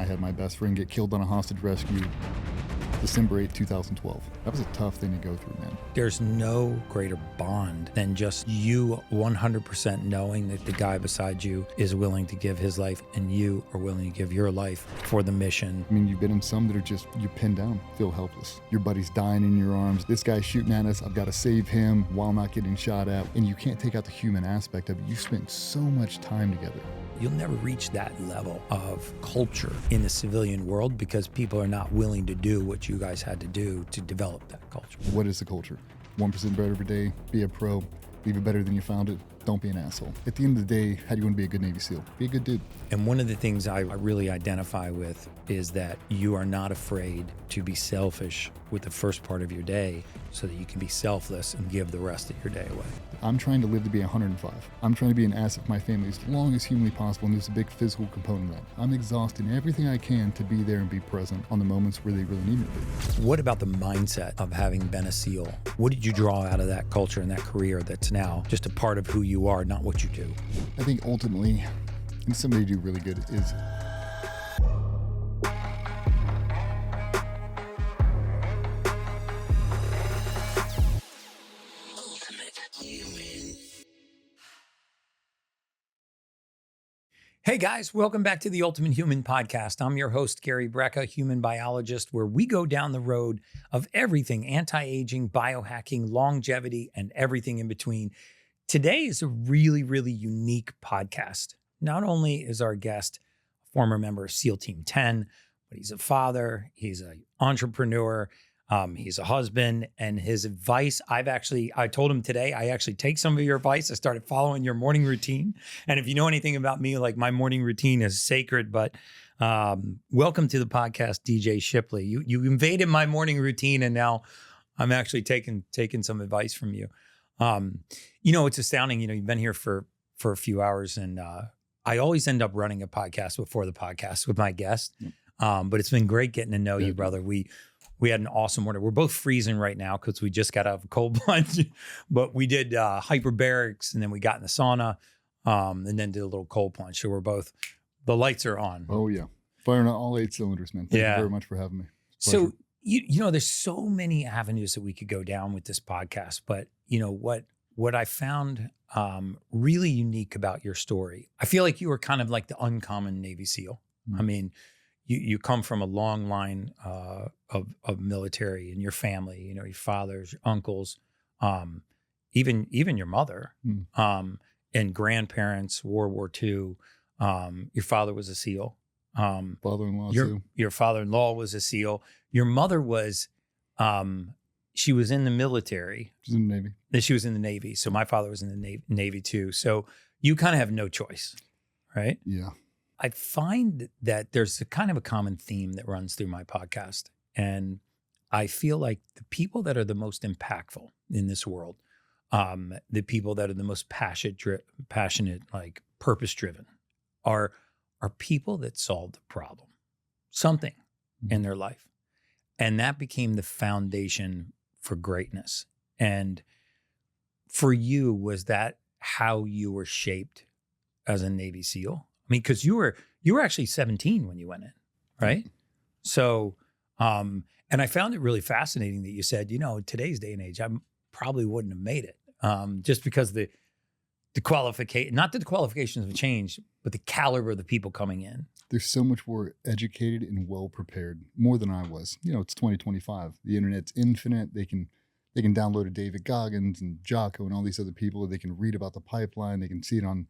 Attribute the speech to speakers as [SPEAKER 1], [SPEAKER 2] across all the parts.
[SPEAKER 1] had my best friend get killed on a hostage rescue December 8, 2012. That was a tough thing to go through, man.
[SPEAKER 2] There's no greater bond than just you 100% knowing that the guy beside you is willing to give his life and you are willing to give your life for the mission.
[SPEAKER 1] I mean, you've been in some that are just, you're pinned down, feel helpless. Your buddy's dying in your arms. This guy's shooting at us. I've got to save him while not getting shot at. And you can't take out the human aspect of it. You've spent so much time together.
[SPEAKER 2] You'll never reach that level of culture in the civilian world because people are not willing to do what you guys had to do to develop that culture.
[SPEAKER 1] What is the culture? 1% better every day, be a pro, leave it better than you found it, don't be an asshole. At the end of the day, how do you want to be a good Navy SEAL? Be a good dude.
[SPEAKER 2] And one of the things I really identify with is that you are not afraid to be selfish with the first part of your day so that you can be selfless and give the rest of your day away.
[SPEAKER 1] I'm trying to live to be 105. I'm trying to be an asset for my family as long as humanly possible, and there's a big physical component of that. I'm exhausting everything I can to be there and be present on the moments where they really need me to be.
[SPEAKER 2] What about the mindset of having been a SEAL? What did you draw out of that culture and that career that's now just a part of who you are, not what you do?
[SPEAKER 1] I think ultimately, and somebody do really good is
[SPEAKER 2] Hey guys, welcome back to the Ultimate Human Podcast. I'm your host, Gary Brecka, human biologist, where we go down the road of everything anti-aging, biohacking, longevity, and everything in between. Today is a really, really unique podcast. Not only is our guest a former member of SEAL Team 10, but he's a father, he's an entrepreneur, he's a husband, and his advice, I told him today, I actually take some of your advice. I started following your morning routine. And if you know anything about me, like my morning routine is sacred, but welcome to the podcast, DJ Shipley. You invaded my morning routine and now I'm actually taking some advice from you. It's astounding, you've been here for a few hours and I always end up running a podcast before the podcast with my guest. But it's been great getting to know you, brother. We had an awesome morning. We're both freezing right now because we just got out of a cold plunge, but we did hyperbarics and then we got in the sauna and then did a little cold plunge. So the lights are on.
[SPEAKER 1] Oh yeah. Firing on all 8 cylinders, man. Thank you very much for having me.
[SPEAKER 2] So, there's so many avenues that we could go down with this podcast, but what I found really unique about your story, I feel like you were kind of like the uncommon Navy SEAL. Mm-hmm. I mean, you come from a long line of military in your family, your fathers, your uncles, even your mother, and grandparents, World War II. Your father was a SEAL.
[SPEAKER 1] Father-in-law too.
[SPEAKER 2] Your father-in-law was a SEAL. Your mother was, she was in the military.
[SPEAKER 1] She was in the Navy.
[SPEAKER 2] She was in the Navy. So my father was in the Navy too. So you kind of have no choice, right?
[SPEAKER 1] Yeah.
[SPEAKER 2] I find that there's a kind of a common theme that runs through my podcast. And I feel like the people that are the most impactful in this world, the people that are the most passionate, like purpose-driven, are people that solve the problem, something in their life. And that became the foundation for greatness. And for you, was that how you were shaped as a Navy SEAL? I mean, because you were actually 17 when you went in, right? Mm-hmm. So, and I found it really fascinating that you said, in today's day and age, I probably wouldn't have made it, just because the qualification, not that the qualifications have changed, but the caliber of the people coming in.
[SPEAKER 1] They're so much more educated and well prepared, more than I was. It's 2025. The internet's infinite. They can download a David Goggins and Jocko and all these other people. They can read about the pipeline. They can see it on,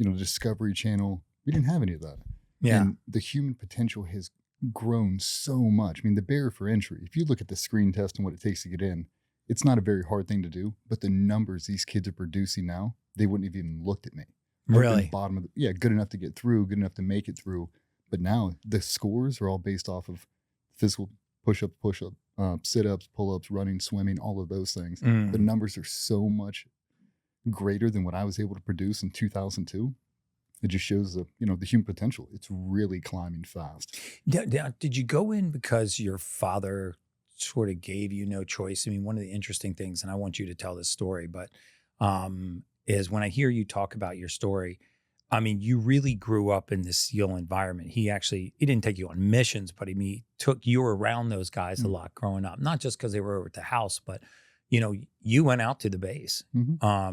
[SPEAKER 1] the Discovery Channel. We didn't have any of that.
[SPEAKER 2] Yeah.
[SPEAKER 1] And the human potential has grown so much. I mean, the barrier for entry, if you look at the screen test and what it takes to get in, it's not a very hard thing to do, but the numbers these kids are producing now, they wouldn't have even looked at me.
[SPEAKER 2] Really?
[SPEAKER 1] Good enough to get through, good enough to make it through. But now the scores are all based off of physical push-up, sit-ups, pull-ups, running, swimming, all of those things. The numbers are so much greater than what I was able to produce in 2002. It just shows the human potential. It's really climbing fast.
[SPEAKER 2] Did you go in because your father sort of gave you no choice? I mean, one of the interesting things, and I want you to tell this story, but is when I hear you talk about your story, I mean, you really grew up in this SEAL environment. He didn't take you on missions, but he took you around those guys a lot growing up, not just because they were over at the house, but, you know, you went out to the base.
[SPEAKER 1] I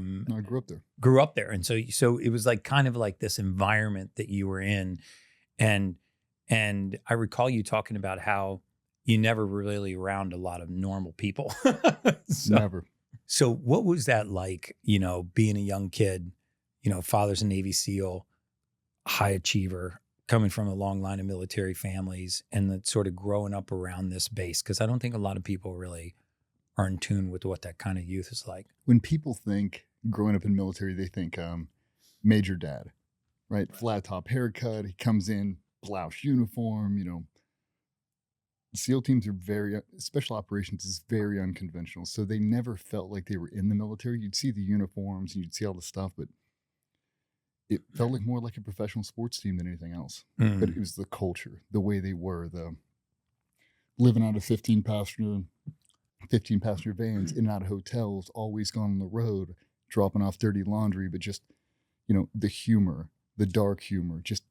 [SPEAKER 1] grew up there.
[SPEAKER 2] And so it was like kind of like this environment that you were in. And I recall you talking about how you never were really around a lot of normal people.
[SPEAKER 1] Never.
[SPEAKER 2] So what was that like, you know, being a young kid, you know, father's a Navy SEAL, high achiever, coming from a long line of military families, and then sort of growing up around this base? Because I don't think a lot of people really are in tune with what that kind of youth is like.
[SPEAKER 1] When people think growing up in military, they think Major Dad, right? Flat top haircut. He comes in, blouse uniform, you know. SEAL teams are special operations is very unconventional. So they never felt like they were in the military. You'd see the uniforms and you'd see all the stuff, but it felt like more like a professional sports team than anything else. But it was the culture, the way they were, the living out of 15 passenger vans, in and out of hotels, always gone on the road, dropping off dirty laundry, but just, you know, the humor, the dark humor, just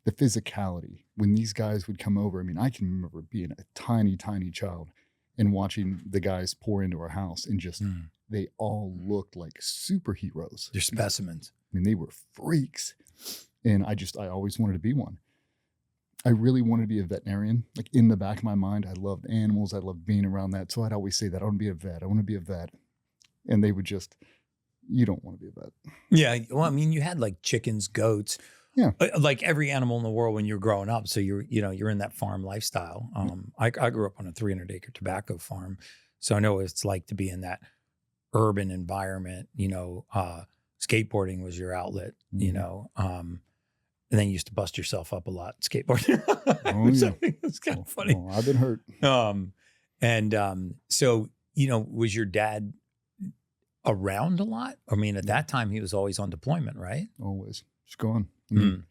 [SPEAKER 1] the physicality. When these guys would come over, I mean, I can remember being a tiny, tiny child and watching the guys pour into our house, and just, they all looked like superheroes.
[SPEAKER 2] They're specimens.
[SPEAKER 1] I mean, they were freaks. And I always wanted to be one. I really wanted to be a veterinarian. Like, in the back of my mind, I loved animals. I loved being around that. So I'd always say that I want to be a vet. I want to be a vet. And they would just, you don't want to be a vet.
[SPEAKER 2] Yeah. Well, I mean, you had like chickens, goats,
[SPEAKER 1] yeah,
[SPEAKER 2] like every animal in the world when you're growing up. So you're in that farm lifestyle. I grew up on a 300-acre tobacco farm. So I know what it's like to be in that urban environment. You know, skateboarding was your outlet, you know, and then you used to bust yourself up a lot skateboarding.
[SPEAKER 1] Oh, yeah.
[SPEAKER 2] It's kind of funny.
[SPEAKER 1] Oh, I've been hurt.
[SPEAKER 2] So, you know, was your dad around a lot? I mean, at that time, he was always on deployment, right?
[SPEAKER 1] Always. Just gone. I mean,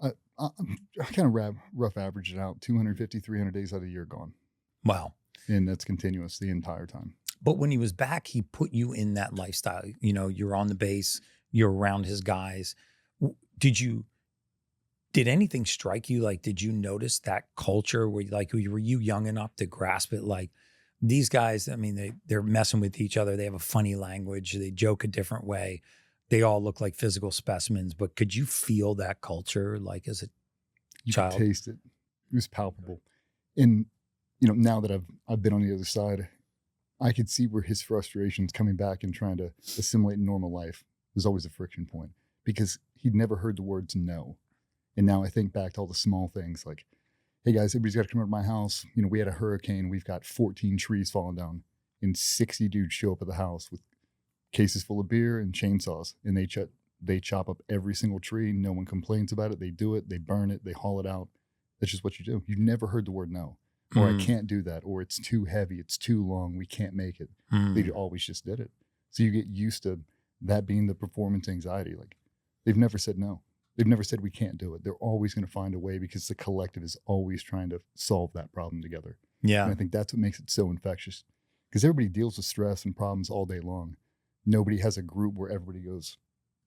[SPEAKER 1] I kind of rough average it out, 250, 300 days out of the year gone.
[SPEAKER 2] Wow.
[SPEAKER 1] And that's continuous the entire time.
[SPEAKER 2] But when he was back, he put you in that lifestyle. You know, you're on the base, you're around his guys. Did anything strike you? Like, did you notice that culture were you young enough to grasp it? Like, these guys, I mean, they're messing with each other. They have a funny language. They joke a different way. They all look like physical specimens, but could you feel that culture like as a child?
[SPEAKER 1] You could taste it. It was palpable. And, you know, now that I've been on the other side, I could see where his frustrations coming back and trying to assimilate normal life was always a friction point, because he'd never heard the words no. And now I think back to all the small things like, hey guys, everybody's got to come over to my house. You know, we had a hurricane. We've got 14 trees falling down, and 60 dudes show up at the house with cases full of beer and chainsaws, and they chop up every single tree. No one complains about it. They do it. They burn it. They haul it out. That's just what you do. You've never heard the word no, or I can't do that, or it's too heavy. It's too long. We can't make it. They always just did it. So you get used to that being the performance anxiety. Like, they've never said no. They've never said we can't do it. They're always going to find a way, because the collective is always trying to solve that problem together.
[SPEAKER 2] Yeah.
[SPEAKER 1] And I think that's what makes it so infectious, because everybody deals with stress and problems all day long. Nobody has a group where everybody goes,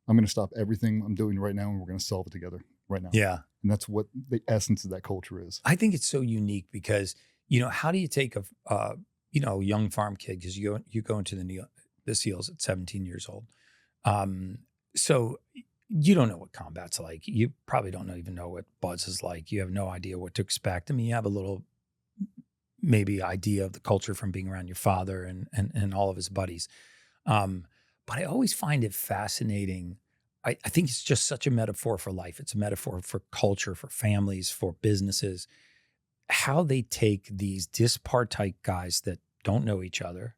[SPEAKER 1] I'm going to stop everything I'm doing right now, and we're going to solve it together right now.
[SPEAKER 2] Yeah.
[SPEAKER 1] And that's what the essence of that culture is.
[SPEAKER 2] I think it's so unique because, you know, how do you take a young farm kid, because you go into the SEALs at 17 years old. So you don't know what combat's like. You probably don't even know what buzz is like. You have no idea what to expect. I mean, you have a little maybe idea of the culture from being around your father and all of his buddies. But I always find it fascinating. I think it's just such a metaphor for life. It's a metaphor for culture, for families, for businesses, how they take these dispartite guys that don't know each other.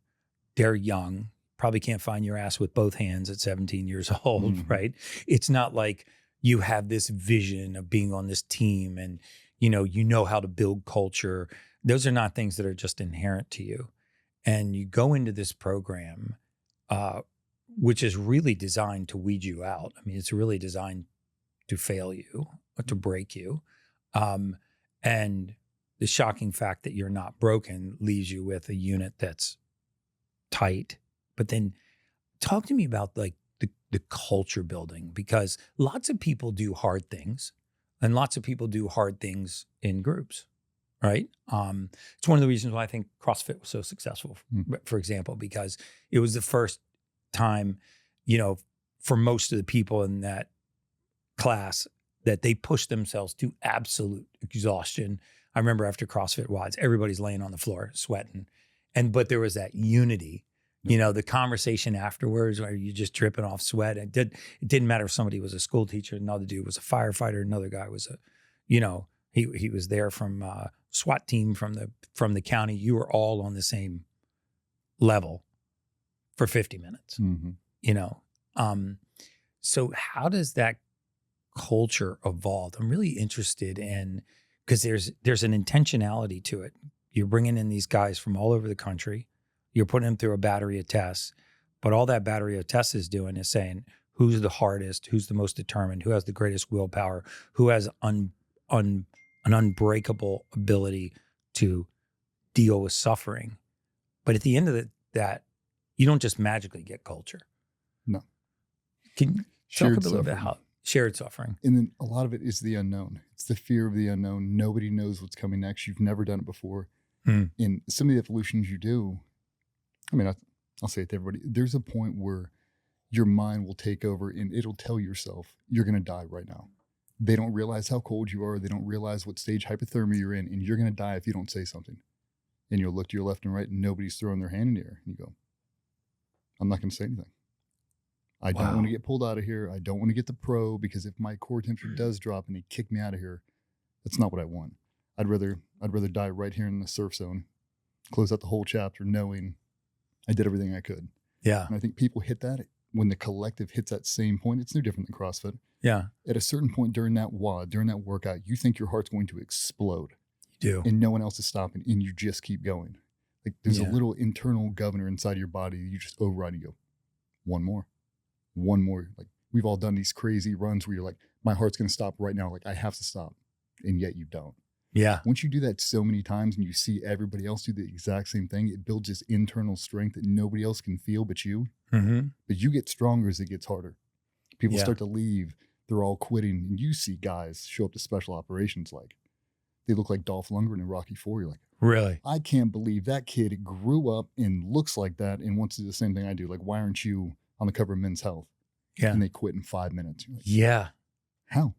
[SPEAKER 2] They're young, probably can't find your ass with both hands at 17 years old, right? It's not like you have this vision of being on this team and, you know how to build culture. Those are not things that are just inherent to you. And you go into this program, which is really designed to weed you out. I mean, it's really designed to fail you, or to break you. And the shocking fact that you're not broken leaves you with a unit that's tight. But then talk to me about like the culture building, because lots of people do hard things and lots of people do hard things in groups, right? It's one of the reasons why I think CrossFit was so successful, for example, because it was the first time, for most of the people in that class that they pushed themselves to absolute exhaustion. I remember after CrossFit WODs, everybody's laying on the floor sweating. But there was that unity, the conversation afterwards where you're just dripping off sweat. It didn't matter if somebody was a school teacher, another dude was a firefighter, another guy was he was there from SWAT team from the county. You were all on the same level for 50 minutes, So how does that culture evolve? I'm really interested in, because there's an intentionality to it. You're bringing in these guys from all over the country. You're putting them through a battery of tests, but all that battery of tests is doing is saying who's the hardest, who's the most determined, who has the greatest willpower, who has an unbreakable ability to deal with suffering. But at the end of that, you don't just magically get culture.
[SPEAKER 1] No.
[SPEAKER 2] Can you talk a little bit about shared suffering?
[SPEAKER 1] And then a lot of it is the unknown. It's the fear of the unknown. Nobody knows what's coming next. You've never done it before. And some of the evolutions you do, I'll say it to everybody, there's a point where your mind will take over and it'll tell yourself, you're going to die right now. They don't realize how cold you are. They don't realize what stage hypothermia you're in, and you're going to die if you don't say something. And you'll look to your left and right and nobody's throwing their hand in the air. And you go, I'm not going to say anything. I don't want to get pulled out of here. I don't want to get the pro, because if my core temperature does drop and they kick me out of here, that's not what I want. I'd rather die right here in the surf zone, close out the whole chapter knowing I did everything I could.
[SPEAKER 2] Yeah.
[SPEAKER 1] And I think people hit that when the collective hits that same point. It's no different than CrossFit.
[SPEAKER 2] Yeah.
[SPEAKER 1] At a certain point during that WOD, during that workout, you think your heart's going to explode.
[SPEAKER 2] You do.
[SPEAKER 1] And no one else is stopping, and you just keep going. Like there's a little internal governor inside of your body. You just override and go, one more. Like we've all done these crazy runs where you're like, my heart's going to stop right now. Like I have to stop. And yet you don't.
[SPEAKER 2] Yeah.
[SPEAKER 1] Once you do that so many times and you see everybody else do the exact same thing, it builds this internal strength that nobody else can feel but you.
[SPEAKER 2] Mm-hmm.
[SPEAKER 1] But you get stronger as it gets harder. People start to leave. They're all quitting. And you see guys show up to special operations like they look like Dolph Lundgren in Rocky IV. You're like,
[SPEAKER 2] really?
[SPEAKER 1] I can't believe that kid grew up and looks like that and wants to do the same thing I do. Like, why aren't you on the cover of Men's Health?
[SPEAKER 2] Yeah.
[SPEAKER 1] And they quit in 5 minutes. Like,
[SPEAKER 2] yeah.
[SPEAKER 1] How?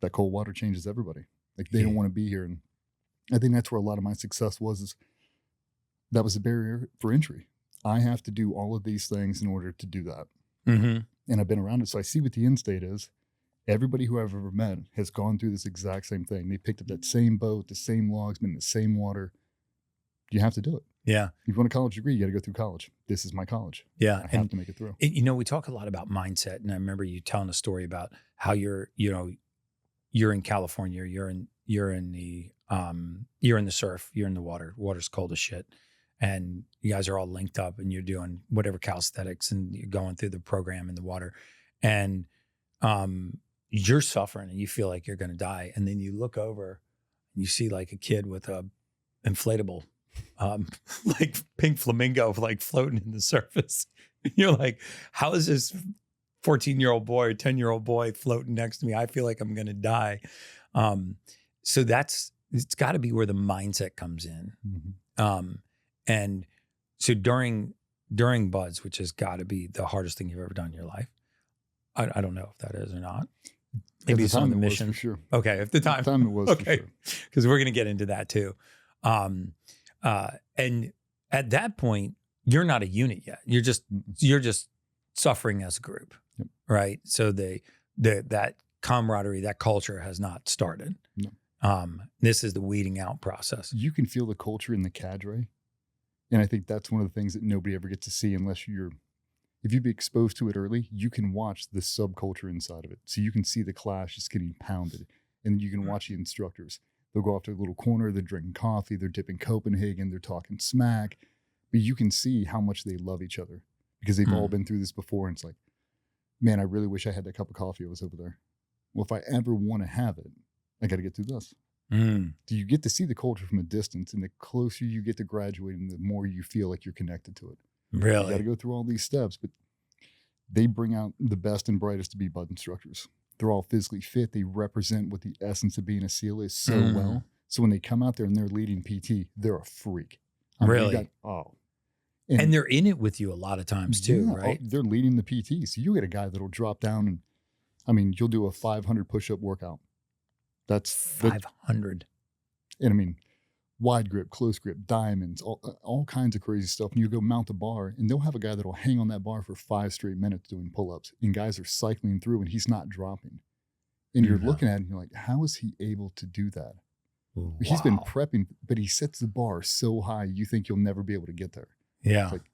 [SPEAKER 1] That cold water changes everybody. Like they don't want to be here. And I think that's where a lot of my success was, is that was a barrier for entry. I have to do all of these things in order to do that.
[SPEAKER 2] Mm-hmm.
[SPEAKER 1] And I've been around it. So I see what the end state is. Everybody who I've ever met has gone through this exact same thing. They picked up that same boat, the same logs, been in the same water. You have to do it.
[SPEAKER 2] Yeah.
[SPEAKER 1] If you want a college degree, you got to go through college. This is my college.
[SPEAKER 2] Yeah.
[SPEAKER 1] I have to make it through.
[SPEAKER 2] We talk a lot about mindset. And I remember you telling a story about how you're in California, you're in the surf, you're in the water. Water's cold as shit. And you guys are all linked up and you're doing whatever calisthenics and you're going through the program in the water. And you're suffering and you feel like you're going to die. And then you look over and you see like a kid with a inflatable, like pink flamingo, like floating in the surface. And you're like, how is this 14-year-old boy or 10-year-old boy floating next to me? I feel like I'm going to die. So it's got to be where the mindset comes in.
[SPEAKER 1] Mm-hmm.
[SPEAKER 2] And so during buds, which has got to be the hardest thing you've ever done in your life. I don't know if that is or not. Maybe it's on the mission.
[SPEAKER 1] For sure.
[SPEAKER 2] Okay. At the time
[SPEAKER 1] it was
[SPEAKER 2] okay.
[SPEAKER 1] for sure.
[SPEAKER 2] Because we're going to get into that too. And at that point, you're not a unit yet. You're just suffering as a group.
[SPEAKER 1] Yep.
[SPEAKER 2] Right. So that camaraderie, that culture has not started.
[SPEAKER 1] No.
[SPEAKER 2] This is the weeding out process.
[SPEAKER 1] You can feel the culture in the cadre. And I think that's one of the things that nobody ever gets to see unless if you be exposed to it early, you can watch the subculture inside of it. So you can see the class just getting pounded. And you can watch the instructors. They'll go off to a little corner, they're drinking coffee, they're dipping Copenhagen, they're talking smack. But you can see how much they love each other because they've all been through this before. And it's like, man, I really wish I had that cup of coffee I was over there. Well, if I ever want to have it, I got to get through this. So you get to see the culture from a distance, and the closer you get to graduating, the more you feel like you're connected to it.
[SPEAKER 2] Really?
[SPEAKER 1] You got to go through all these steps, but they bring out the best and brightest to be bud instructors. They're all physically fit. They represent what the essence of being a SEAL is so well. So when they come out there and they're leading PT, they're a freak.
[SPEAKER 2] Really?
[SPEAKER 1] And
[SPEAKER 2] they're in it with you a lot of times too, right?
[SPEAKER 1] They're leading the PT. So you get a guy that'll drop down and, I mean, you'll do a 500 push-up workout. That's
[SPEAKER 2] 500.
[SPEAKER 1] And I mean, wide grip, close grip, diamonds, all kinds of crazy stuff. And you go mount the bar, and they'll have a guy that'll hang on that bar for 5 straight minutes doing pull-ups. And guys are cycling through, and he's not dropping. And you're looking at him, and you're like, how is he able to do that? Wow. He's been prepping, but he sets the bar so high, you think you'll never be able to get there.
[SPEAKER 2] Yeah.
[SPEAKER 1] It's like,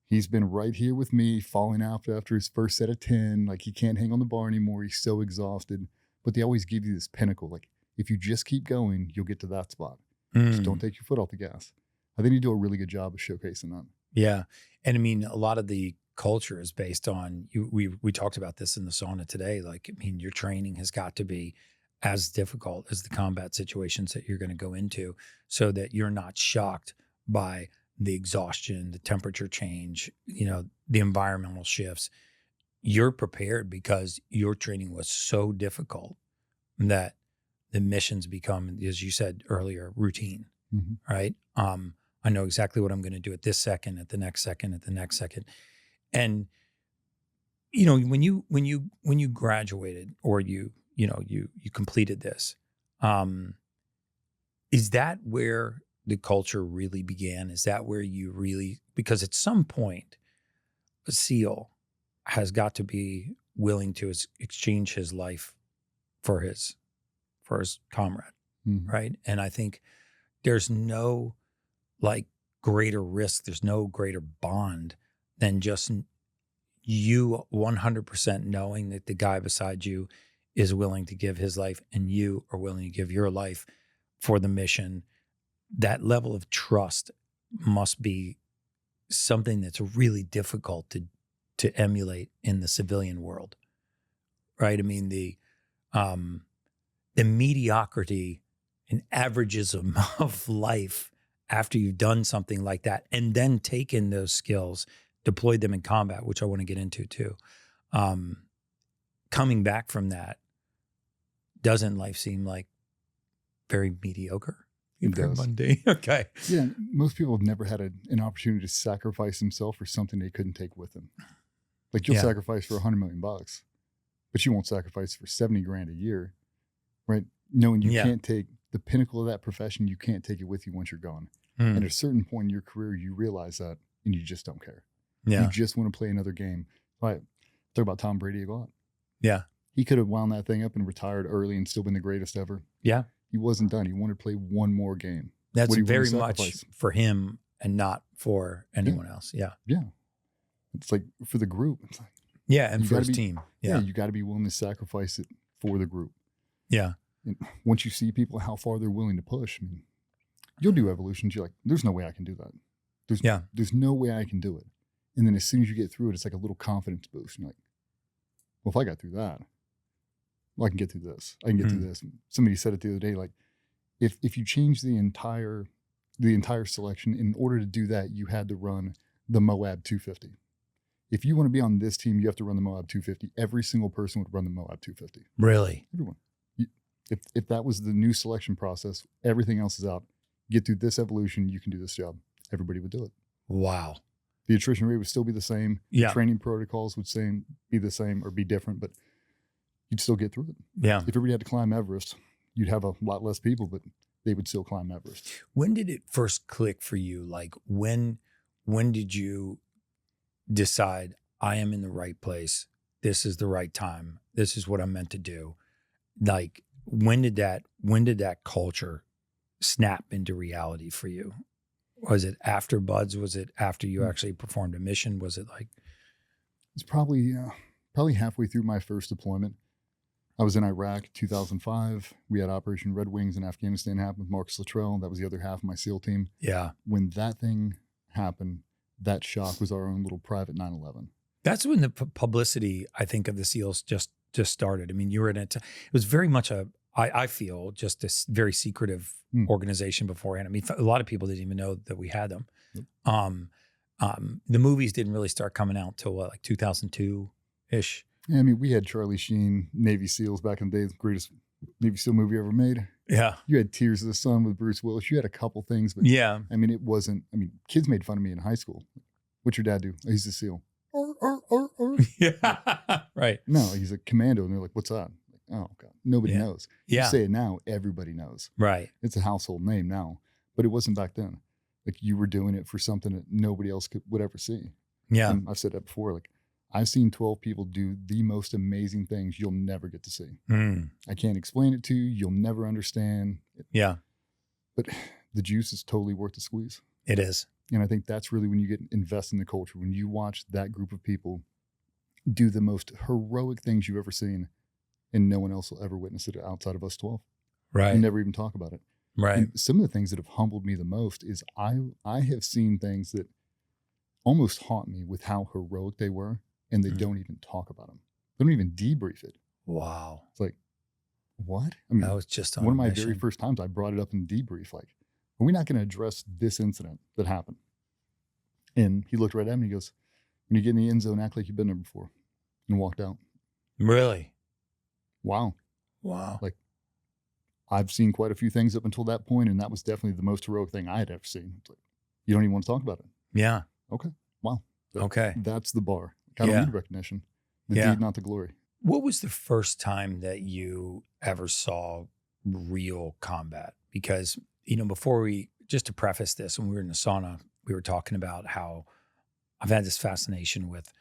[SPEAKER 1] he's been right here with me, falling out after his first set of 10. Like, he can't hang on the bar anymore. He's so exhausted. But they always give you this pinnacle. Like, if you just keep going, you'll get to that spot. Just don't take your foot off the gas. I think you do a really good job of showcasing that.
[SPEAKER 2] Yeah. And I mean, a lot of the culture is based on, we talked about this in the sauna today. Like, I mean, your training has got to be as difficult as the combat situations that you're going to go into, so that you're not shocked by the exhaustion, the temperature change, you know, the environmental shifts. You're prepared because your training was so difficult that the missions become, as you said earlier, routine, right? I know exactly what I'm going to do at this second, at the next second, at the next second. And, you know, when you graduated, or you completed this, is that where the culture really began? Is that where you really, because at some point a SEAL has got to be willing to exchange his life for his comrade, right? And I think there's no like greater risk, there's no greater bond than just you 100% knowing that the guy beside you is willing to give his life and you are willing to give your life for the mission. That level of trust must be something that's really difficult to emulate in the civilian world, right? I mean, the mediocrity and averagism of life after you've done something like that, and then taken those skills, deployed them in combat, which I want to get into too. Coming back from that, doesn't life seem like very mediocre?
[SPEAKER 1] It does.
[SPEAKER 2] Mundane. Okay.
[SPEAKER 1] Yeah, most people have never had an opportunity to sacrifice themselves for something they couldn't take with them. Like, you'll sacrifice for $100 million, but you won't sacrifice for 70 grand a year, right? Knowing you can't take the pinnacle of that profession, you can't take it with you once you're gone. And at a certain point in your career, you realize that, and you just don't care. Yeah. You just want to play another game. Right. Talk about Tom Brady a lot.
[SPEAKER 2] Yeah.
[SPEAKER 1] He could have wound that thing up and retired early and still been the greatest ever. Yeah. He wasn't done. He wanted to play one more game.
[SPEAKER 2] That's very much for him and not for anyone else. Yeah.
[SPEAKER 1] Yeah. It's like for the group. It's like,
[SPEAKER 2] and for his team.
[SPEAKER 1] Yeah. You got to be willing to sacrifice it for the group.
[SPEAKER 2] Yeah.
[SPEAKER 1] And once you see people, how far they're willing to push, I mean, you'll do evolutions. You're like, there's no way I can do that. There's no way I can do it. And then as soon as you get through it, it's like a little confidence boost. You're like, well, if I got through that, well, I can get through this. I can get through this. Somebody said it the other day, like, if you change the entire selection, in order to do that, you had to run the Moab 250. If you want to be on this team, you have to run the Moab 250. Every single person would run the Moab 250.
[SPEAKER 2] Really?
[SPEAKER 1] Everyone. If that was the new selection process, everything else is out. Get through this evolution, you can do this job. Everybody would do it.
[SPEAKER 2] Wow.
[SPEAKER 1] The attrition rate would still be the same. Yeah. The training protocols would be the same or be different, but you'd still get through it. Yeah. If everybody had to climb Everest, you'd have a lot less people, but they would still climb Everest.
[SPEAKER 2] When did it first click for you? Like, when did you decide, I am in the right place? This is the right time. This is what I'm meant to do. Like, when did that culture snap into reality for you? Was it after BUD/S? Was it after you actually performed a mission? Was it like?
[SPEAKER 1] It's probably halfway through my first deployment. I was in Iraq, 2005. We had Operation Red Wings in Afghanistan happen with Marcus Luttrell. That was the other half of my SEAL team. Yeah. When that thing happened, that shock was our own little private 9/11.
[SPEAKER 2] That's when the publicity, I think, of the SEALs just started. I mean, you were in it. It was very much I feel, just a very secretive organization beforehand. I mean, a lot of people didn't even know that we had them. The movies didn't really start coming out till like 2002-ish.
[SPEAKER 1] Yeah, I mean, we had Charlie Sheen, Navy SEALs back in the day, the greatest Navy SEAL movie ever made.
[SPEAKER 2] Yeah.
[SPEAKER 1] You had Tears of the Sun with Bruce Willis. You had a couple things, but
[SPEAKER 2] Yeah.
[SPEAKER 1] I mean, it wasn't, I mean, kids made fun of me in high school. What's your dad do? Oh, he's a SEAL.
[SPEAKER 2] Yeah. Right.
[SPEAKER 1] No, he's a commando. And they're like, what's that? Like, oh, God. Nobody knows.
[SPEAKER 2] Yeah.
[SPEAKER 1] You say it now, everybody knows.
[SPEAKER 2] Right.
[SPEAKER 1] It's a household name now, but it wasn't back then. Like, you were doing it for something that nobody else would ever see.
[SPEAKER 2] Yeah.
[SPEAKER 1] And I've said that before. Like, I've seen 12 people do the most amazing things you'll never get to see. I can't explain it to you. You'll never understand.
[SPEAKER 2] Yeah.
[SPEAKER 1] But the juice is totally worth the squeeze.
[SPEAKER 2] It is.
[SPEAKER 1] And I think that's really when you get invest in the culture, when you watch that group of people do the most heroic things you've ever seen, and no one else will ever witness it outside of us 12.
[SPEAKER 2] Right.
[SPEAKER 1] And never even talk about it.
[SPEAKER 2] Right.
[SPEAKER 1] And some of the things that have humbled me the most is I have seen things that almost haunt me with how heroic they were, and they don't even talk about them. They don't even debrief it.
[SPEAKER 2] Wow.
[SPEAKER 1] It's like, what? I mean,
[SPEAKER 2] that was just
[SPEAKER 1] one of my very first times I brought it up in debrief, like, are we not going to address this incident that happened? And he looked right at me and he goes, when you get in the end zone, act like you've been there before, and walked out.
[SPEAKER 2] Really?
[SPEAKER 1] Wow.
[SPEAKER 2] Wow.
[SPEAKER 1] Like, I've seen quite a few things up until that point, and that was definitely the most heroic thing I had ever seen. It's like, you don't even want to talk about it.
[SPEAKER 2] Yeah.
[SPEAKER 1] Okay. Wow.
[SPEAKER 2] Okay.
[SPEAKER 1] That's the bar. I don't need recognition. The deed, not the glory.
[SPEAKER 2] What was the first time that you ever saw real combat? Because, before just to preface this, when we were in the sauna, we were talking about how I've had this fascination with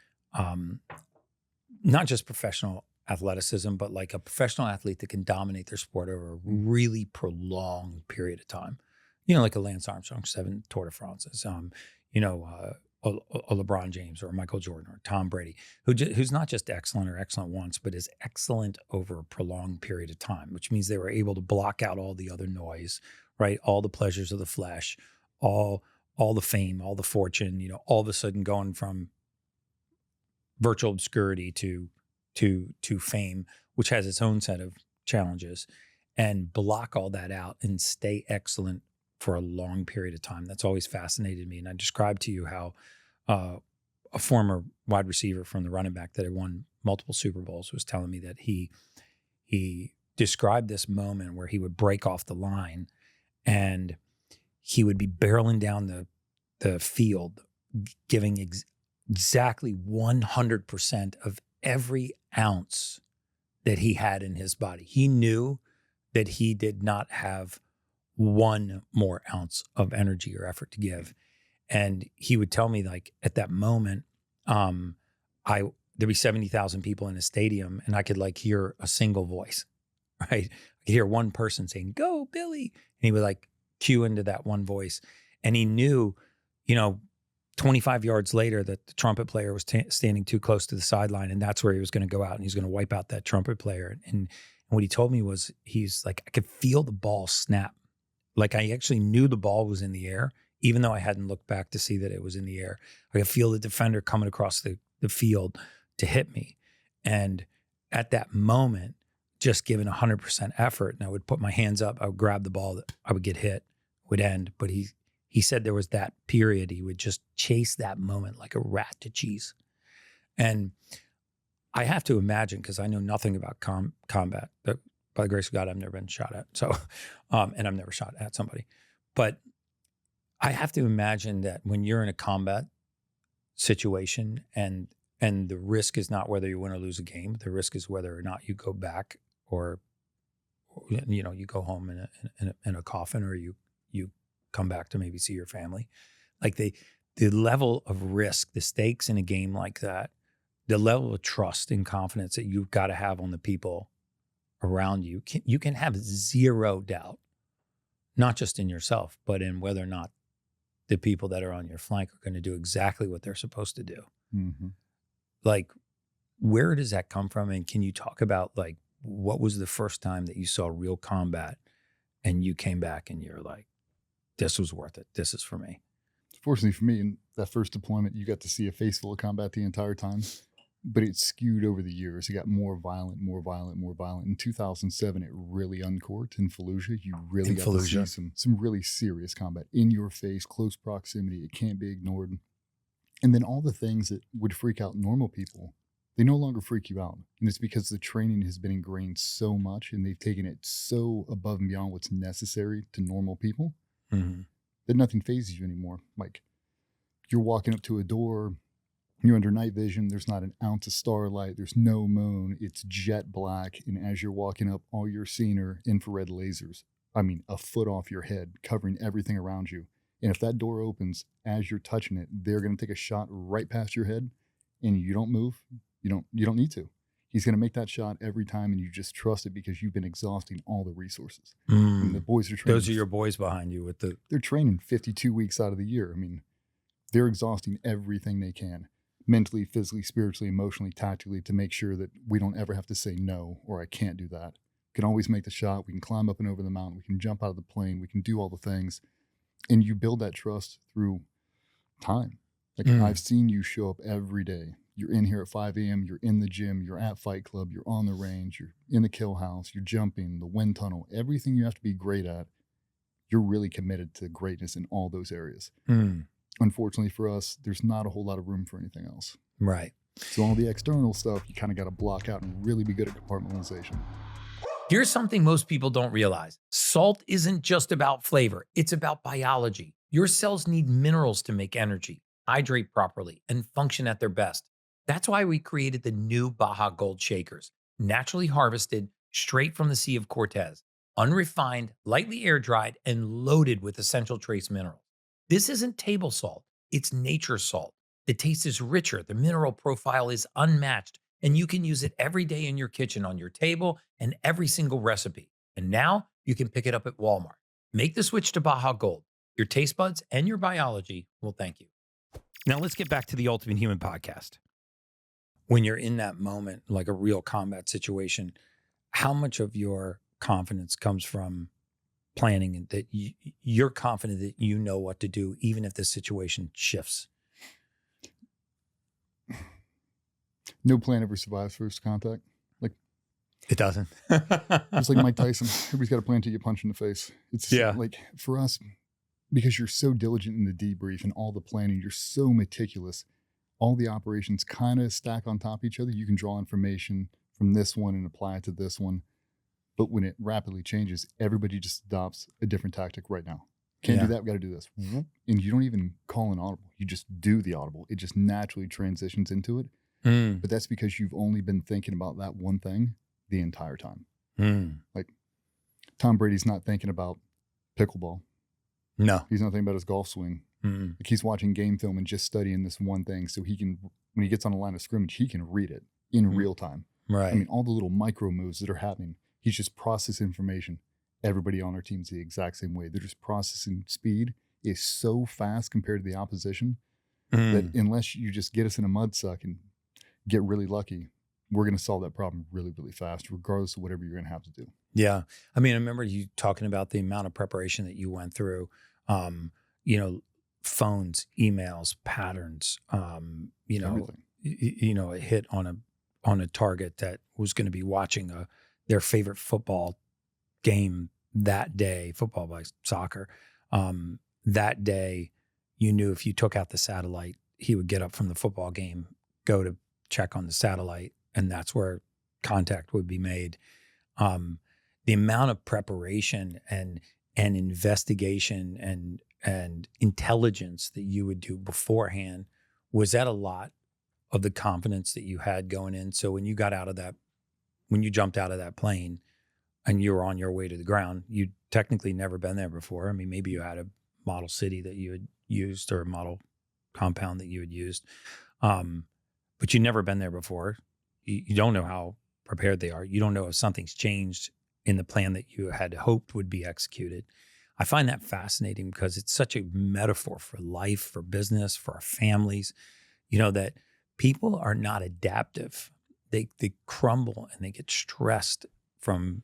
[SPEAKER 2] not just professional athleticism, but like a professional athlete that can dominate their sport over a really prolonged period of time. Like a Lance Armstrong, 7 Tour de France's, a LeBron James or a Michael Jordan or Tom Brady, who's not just excellent or excellent once, but is excellent over a prolonged period of time, which means they were able to block out all the other noise, right? All the pleasures of the flesh, all the fame, all the fortune, all of a sudden going from virtual obscurity to fame, which has its own set of challenges, and block all that out and stay excellent for a long period of time. That's always fascinated me. And I described to you how a former wide receiver from the running back that had won multiple Super Bowls was telling me that he described this moment where he would break off the line and he would be barreling down the field, giving exactly 100% of every ounce that he had in his body. He knew that he did not have one more ounce of energy or effort to give. And he would tell me, like, at that moment, there'd be 70,000 people in a stadium and I could like hear a single voice, right? I could hear one person saying, "Go, Billy." And he would like cue into that one voice. And he knew, 25 yards later that the trumpet player was standing too close to the sideline, and that's where he was going to go out and he's going to wipe out that trumpet player. And what he told me was, he's like, I could feel the ball snap. Like, I actually knew the ball was in the air, even though I hadn't looked back to see that it was in the air. I could feel the defender coming across the field to hit me. And at that moment, just giving 100% effort, and I would put my hands up, I would grab the ball, I would get hit, would end. But he said there was that period, he would just chase that moment like a rat to cheese. And I have to imagine, because I know nothing about combat, but by the grace of God, I've never been shot at. So, and I've never shot at somebody. But I have to imagine that when you're in a combat situation and the risk is not whether you win or lose a game, the risk is whether or not you go back or you go home in a coffin, or you come back to maybe see your family. Like the level of risk, the stakes in a game like that, the level of trust and confidence that you've got to have on the people around you, you can have zero doubt, not just in yourself, but in whether or not the people that are on your flank are going to do exactly what they're supposed to do.
[SPEAKER 1] Mm-hmm.
[SPEAKER 2] Like, where does that come from? And can you talk about, like, what was the first time that you saw real combat and you came back and you're like, this was worth it. This is for me.
[SPEAKER 1] Fortunately for me, in that first deployment, you got to see a face full of combat the entire time, but it skewed over the years. It got more violent. In 2007, it really uncorked in Fallujah. You really got to see some really serious combat in your face, close proximity. It can't be ignored. And then all the things that would freak out normal people, they no longer freak you out. And it's because the training has been ingrained so much and they've taken it so above and beyond what's necessary to normal people that nothing phases you anymore. Like you're walking up to a door, you're under night vision, there's not an ounce of starlight, there's no moon, it's jet black. And as you're walking up, all you're seeing are infrared lasers. I mean, a foot off your head, covering everything around you. And if that door opens as you're touching it, they're going to take a shot right past your head and you don't move. You don't need to. He's going to make that shot every time and you just trust it because you've been exhausting all the resources. And the boys are training.
[SPEAKER 2] Those are your boys behind you
[SPEAKER 1] they're training 52 weeks out of the year. I mean, they're exhausting everything they can, mentally, physically, spiritually, emotionally, tactically, to make sure that we don't ever have to say no, or I can't do that. We can always make the shot. We can climb up and over the mountain. We can jump out of the plane. We can do all the things. And you build that trust through time. Like I've seen you show up every day. You're in here at 5 a.m. You're in the gym. You're at Fight Club. You're on the range. You're in the kill house. You're jumping, the wind tunnel, everything you have to be great at. You're really committed to greatness in all those areas. Unfortunately for us, there's not a whole lot of room for anything else.
[SPEAKER 2] Right.
[SPEAKER 1] So all the external stuff, you kind of got to block out and really be good at compartmentalization.
[SPEAKER 2] Here's something most people don't realize. Salt isn't just about flavor. It's about biology. Your cells need minerals to make energy, hydrate properly, and function at their best. That's why we created the new Baja Gold Shakers, naturally harvested straight from the Sea of Cortez, unrefined, lightly air-dried, and loaded with essential trace minerals. This isn't table salt. It's nature salt. The taste is richer. The mineral profile is unmatched. And you can use it every day in your kitchen, on your table, and every single recipe. And now you can pick it up at Walmart. Make the switch to Baja Gold. Your taste buds and your biology will thank you. Now let's get back to the Ultimate Human podcast. When you're in that moment, like a real combat situation, how much of your confidence comes from planning and that you're confident that you know what to do, even if the situation shifts?
[SPEAKER 1] No plan ever survives first contact. Like
[SPEAKER 2] it doesn't.
[SPEAKER 1] It's like Mike Tyson. Everybody's got a plan until you punch in the face. It's like for us, because you're so diligent in the debrief and all the planning, you're so meticulous. All the operations kind of stack on top of each other. You can draw information from this one and apply it to this one. But when it rapidly changes, everybody just adopts a different tactic right now. Can't do that. We got to do this. And you don't even call an audible. You just do the audible. It just naturally transitions into it. But that's because you've only been thinking about that one thing the entire time. Like Tom Brady's not thinking about pickleball.
[SPEAKER 2] No.
[SPEAKER 1] He's not thinking about his golf swing. Like he's watching game film and just studying this one thing so he can, when he gets on a line of scrimmage, he can read it in real time.
[SPEAKER 2] Right.
[SPEAKER 1] I mean, all the little micro moves that are happening, he's just processing information. Everybody on our team's the exact same way. They're just processing speed is so fast compared to the opposition that unless you just get us in a mud suck and get really lucky, we're going to solve that problem really, really fast, regardless of whatever you're going to have to do.
[SPEAKER 2] Yeah. I mean, I remember you talking about the amount of preparation that you went through, phones, emails, patterns,
[SPEAKER 1] Everything.
[SPEAKER 2] A hit on a target that was going to be watching their favorite football game that day, football by soccer. That day, you knew if you took out the satellite, he would get up from the football game, go to check on the satellite, and that's where contact would be made. The amount of preparation and investigation and intelligence that you would do beforehand, was that a lot of the confidence that you had going in? So when you jumped out of that plane and you were on your way to the ground, you'd technically never been there before. I mean, maybe you had a model city that you had used or a model compound that you had used, but you'd never been there before. You don't know how prepared they are. You don't know if something's changed in the plan that you had hoped would be executed. I find that fascinating because it's such a metaphor for life, for business, for our families, that people are not adaptive. They crumble and they get stressed from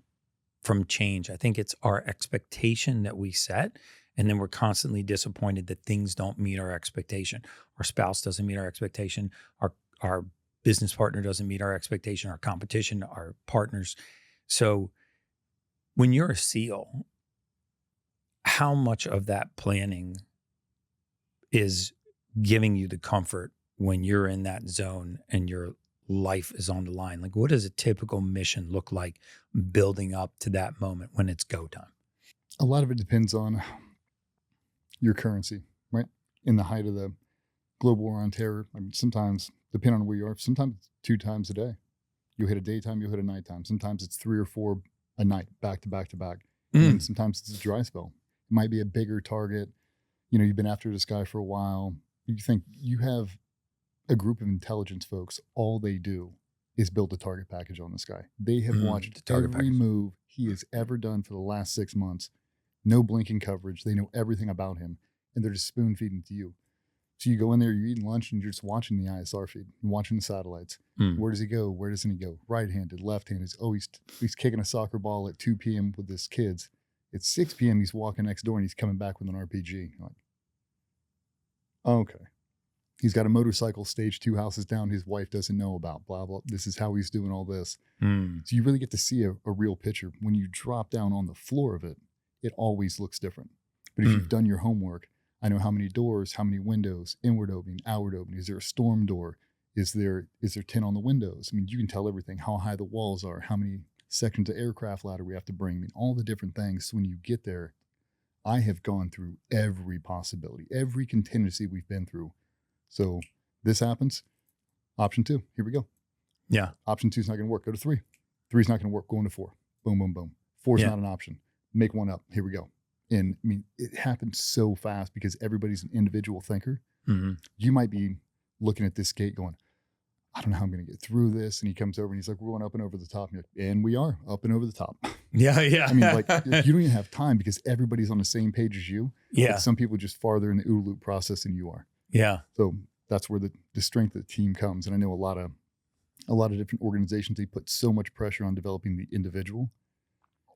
[SPEAKER 2] change. I think it's our expectation that we set, and then we're constantly disappointed that things don't meet our expectation. Our spouse doesn't meet our expectation. Our business partner doesn't meet our expectation, our competition, our partners. So when you're a SEAL, how much of that planning is giving you the comfort when you're in that zone and your life is on the line? Like, what does a typical mission look like building up to that moment when it's go time?
[SPEAKER 1] A lot of it depends on your currency, right? In the height of the global war on terror, I mean, sometimes, depending on where you are, sometimes it's 2 times a day. You hit a daytime, you hit a nighttime. Sometimes it's 3 or 4 a night, back to back to back. And sometimes it's a dry spell. It might be a bigger target. You know, you've been after this guy for a while. You think you have a group of intelligence folks, all they do is build a target package on this guy. They have watched every move he has ever done for the last 6 months. No blinking coverage. They know everything about him, and they're just spoon feeding to you. So you go in there, you're eating lunch, and you're just watching the ISR feed, you're watching the satellites. Where does he go? Where doesn't he go? Right-handed, left-handed. Oh, he's kicking a soccer ball at 2 p.m. with his kids. It's 6 p.m. He's walking next door, and he's coming back with an RPG. You're like, okay. He's got a motorcycle stage 2 houses down his wife doesn't know about, blah, blah. This is how he's doing all this. So you really get to see a real picture. When you drop down on the floor of it, it always looks different. But if you've done your homework, I know how many doors, how many windows, inward opening, outward opening. Is there a storm door? Is there tint on the windows? I mean, you can tell everything, how high the walls are, how many sections of aircraft ladder we have to bring. I mean, all the different things. So when you get there, I have gone through every possibility, every contingency we've been through. So this happens. Option 2, here we go.
[SPEAKER 2] Yeah.
[SPEAKER 1] Option 2 is not going to work. Go to 3. 3 is not going to work. Go into 4. Boom, boom, boom. 4 is not an option. Make one up. Here we go. And I mean, it happens so fast because everybody's an individual thinker. You might be looking at this gate going, I don't know how I'm going to get through this. And he comes over and he's like, we're going up and over the top. And you're like, and we are up and over the top.
[SPEAKER 2] Yeah. Yeah.
[SPEAKER 1] I mean, like you don't even have time because everybody's on the same page as you.
[SPEAKER 2] Yeah.
[SPEAKER 1] Like some people are just farther in the OODA loop process than you are.
[SPEAKER 2] Yeah.
[SPEAKER 1] So that's where the strength of the team comes. And I know a lot of different organizations, they put so much pressure on developing the individual.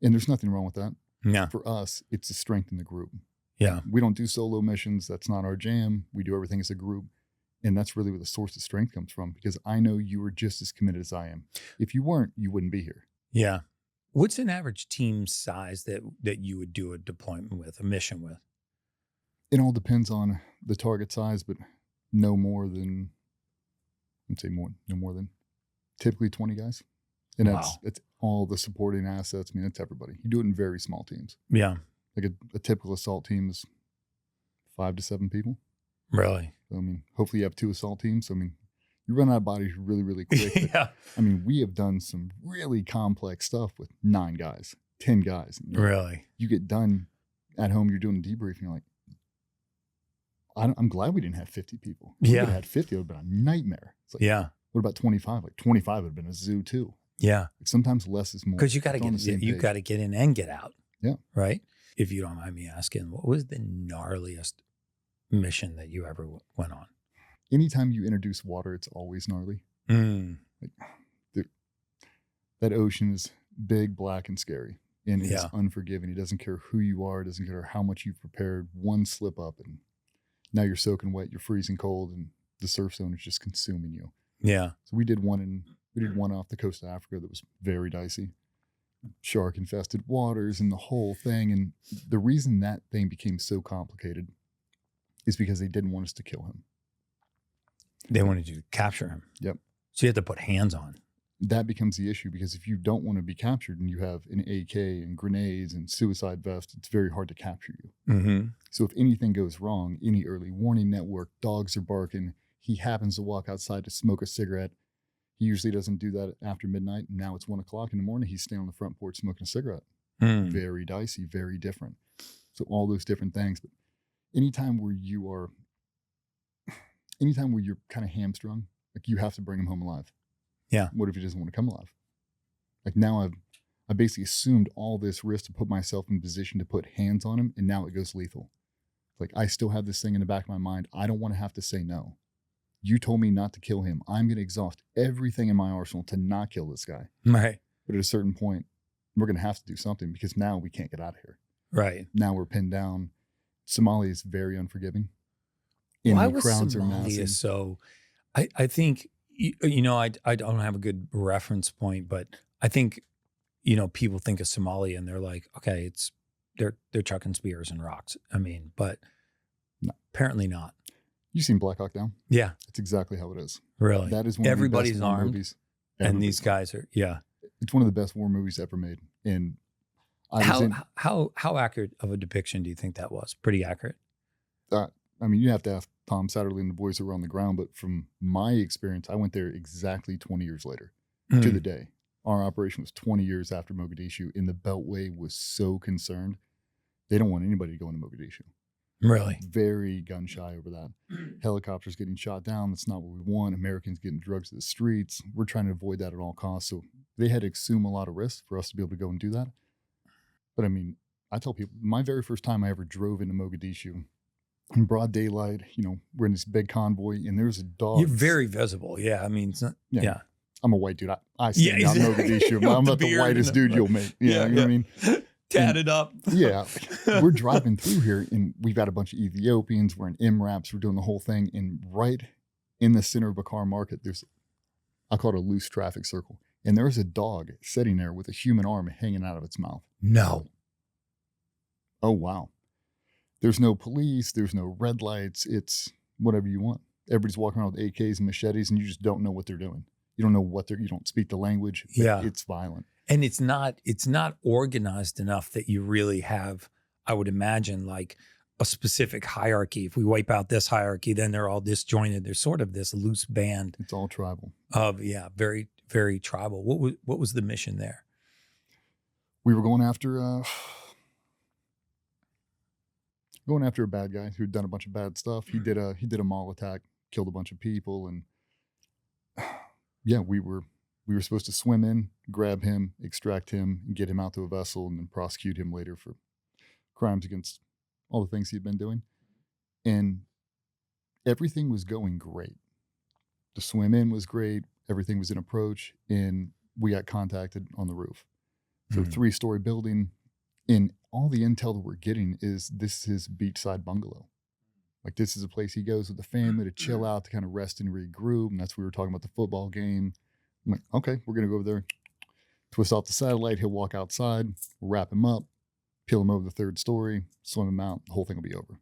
[SPEAKER 1] And there's nothing wrong with that.
[SPEAKER 2] Yeah.
[SPEAKER 1] For us, it's the strength in the group.
[SPEAKER 2] Yeah.
[SPEAKER 1] We don't do solo missions. That's not our jam. We do everything as a group. And that's really where the source of strength comes from, because I know you are just as committed as I am. If you weren't, you wouldn't be here.
[SPEAKER 2] Yeah. What's an average team size that you would do a deployment with, a mission with?
[SPEAKER 1] It all depends on the target size, but no more than, no more than typically 20 guys. And it's all the supporting assets. I mean, it's everybody. You do it in very small teams. Yeah. Like a typical assault team is 5 to 7 people.
[SPEAKER 2] Really?
[SPEAKER 1] So, I mean, hopefully you have 2 assault teams. I mean, you run out of bodies really, really quick.
[SPEAKER 2] Yeah.
[SPEAKER 1] I mean, we have done some really complex stuff with 9 guys, 10 guys.
[SPEAKER 2] Really?
[SPEAKER 1] You get done at home, you're doing a debrief, and you're like, I'm glad we didn't have 50 people. If we would have had 50, it would have been a nightmare. It's like, what about 25? Like 25 would have been a zoo too. Yeah. Like sometimes less is more.
[SPEAKER 2] Because you got to get in and get out.
[SPEAKER 1] Yeah.
[SPEAKER 2] Right? If you don't mind me asking, what was the gnarliest mission that you ever went on?
[SPEAKER 1] Anytime you introduce water, it's always gnarly. Like, that ocean is big, black, and scary. And it's unforgiving. It doesn't care who you are. It doesn't care how much you've prepared. One slip up and now you're soaking wet. You're freezing cold, and the surf zone is just consuming you. Yeah. So we did one off the coast of Africa that was very dicey. Shark infested waters and the whole thing. And the reason that thing became so complicated is because they didn't want us to kill him.
[SPEAKER 2] They wanted you to capture him.
[SPEAKER 1] Yep.
[SPEAKER 2] So you had to put hands on.
[SPEAKER 1] That becomes the issue, because if you don't want to be captured and you have an AK and grenades and suicide vest, it's very hard to capture you. So if anything goes wrong, any early warning network, dogs are barking, he happens to walk outside to smoke a cigarette. He usually doesn't do that after midnight. And now it's 1 o'clock in the morning. He's standing on the front porch smoking a cigarette. Very dicey, very different. So all those different things. But anytime where you're kind of hamstrung, like you have to bring him home alive. Yeah. What if he doesn't want to come alive? Like now I basically assumed all this risk to put myself in position to put hands on him, and now it goes lethal. Like I still have this thing in the back of my mind. I don't want to have to say no. You told me not to kill him. I'm going to exhaust everything in my arsenal to not kill this guy. Right. But at a certain point, we're going to have to do something, because now we can't get out of here. Right. Now we're pinned down. Somalia is very unforgiving.
[SPEAKER 2] Why was Somalia so? I think, I don't have a good reference point, but I think, people think of Somalia and they're like, okay, they're chucking spears and rocks. I mean, but no. Apparently not.
[SPEAKER 1] You seen Black Hawk Down?
[SPEAKER 2] Yeah.
[SPEAKER 1] It's exactly how it is.
[SPEAKER 2] Really?
[SPEAKER 1] That is one
[SPEAKER 2] Everybody's
[SPEAKER 1] of the best war
[SPEAKER 2] armed,
[SPEAKER 1] movies.
[SPEAKER 2] and these guys are,
[SPEAKER 1] It's one of the best war movies ever made. And
[SPEAKER 2] how accurate of a depiction do you think that was? Pretty accurate.
[SPEAKER 1] I mean, you have to ask Tom Satterley and the boys who were on the ground, but from my experience, I went there exactly 20 years later to the day. Our operation was 20 years after Mogadishu, and the Beltway was so concerned. They don't want anybody to go into Mogadishu.
[SPEAKER 2] Really?
[SPEAKER 1] Very gun shy over that. Helicopters getting shot down. That's not what we want. Americans getting drugs to the streets. We're trying to avoid that at all costs. So they had to assume a lot of risk for us to be able to go and do that. But I mean, I tell people, my very first time I ever drove into Mogadishu, in broad daylight, we're in this big convoy, and there's a dog.
[SPEAKER 2] You're very visible. Yeah. I mean, it's not, yeah.
[SPEAKER 1] I'm a white dude. I stand out Mogadishu. I'm not the whitest dude you'll meet. You know what I mean?
[SPEAKER 2] Tatted up.
[SPEAKER 1] Yeah. We're driving through here, and we've got a bunch of Ethiopians. We're in MRAPs. We're doing the whole thing. And right in the center of Bakar Market, I call it a loose traffic circle. And there's a dog sitting there with a human arm hanging out of its mouth.
[SPEAKER 2] No.
[SPEAKER 1] Oh, wow. There's no police. There's no red lights. It's whatever you want. Everybody's walking around with AKs and machetes, and you just don't know what they're doing. You don't know you don't speak the language.
[SPEAKER 2] Yeah.
[SPEAKER 1] It's violent.
[SPEAKER 2] And it's not organized enough that you really have, I would imagine, like a specific hierarchy. If we wipe out this hierarchy, then they're all disjointed. There's sort of this loose band.
[SPEAKER 1] It's all tribal.
[SPEAKER 2] Very, very tribal. What was the mission there?
[SPEAKER 1] We were going after a bad guy who'd done a bunch of bad stuff. He did a mall attack, killed a bunch of people, and we were supposed to swim in, grab him, extract him, and get him out to a vessel, and then prosecute him later for crimes against all the things he'd been doing. And everything was going great. The swim in was great. Everything was in approach, and we got contacted on the roof. So 3-story building, and all the intel that we're getting is this is his beachside bungalow. Like, this is a place he goes with the family to chill out, to kind of rest and regroup. And that's what we were talking about, the football game. I'm like, okay, we're going to go over there, twist off the satellite. He'll walk outside. We'll wrap him up, peel him over the 3rd story, swim him out. The whole thing will be over.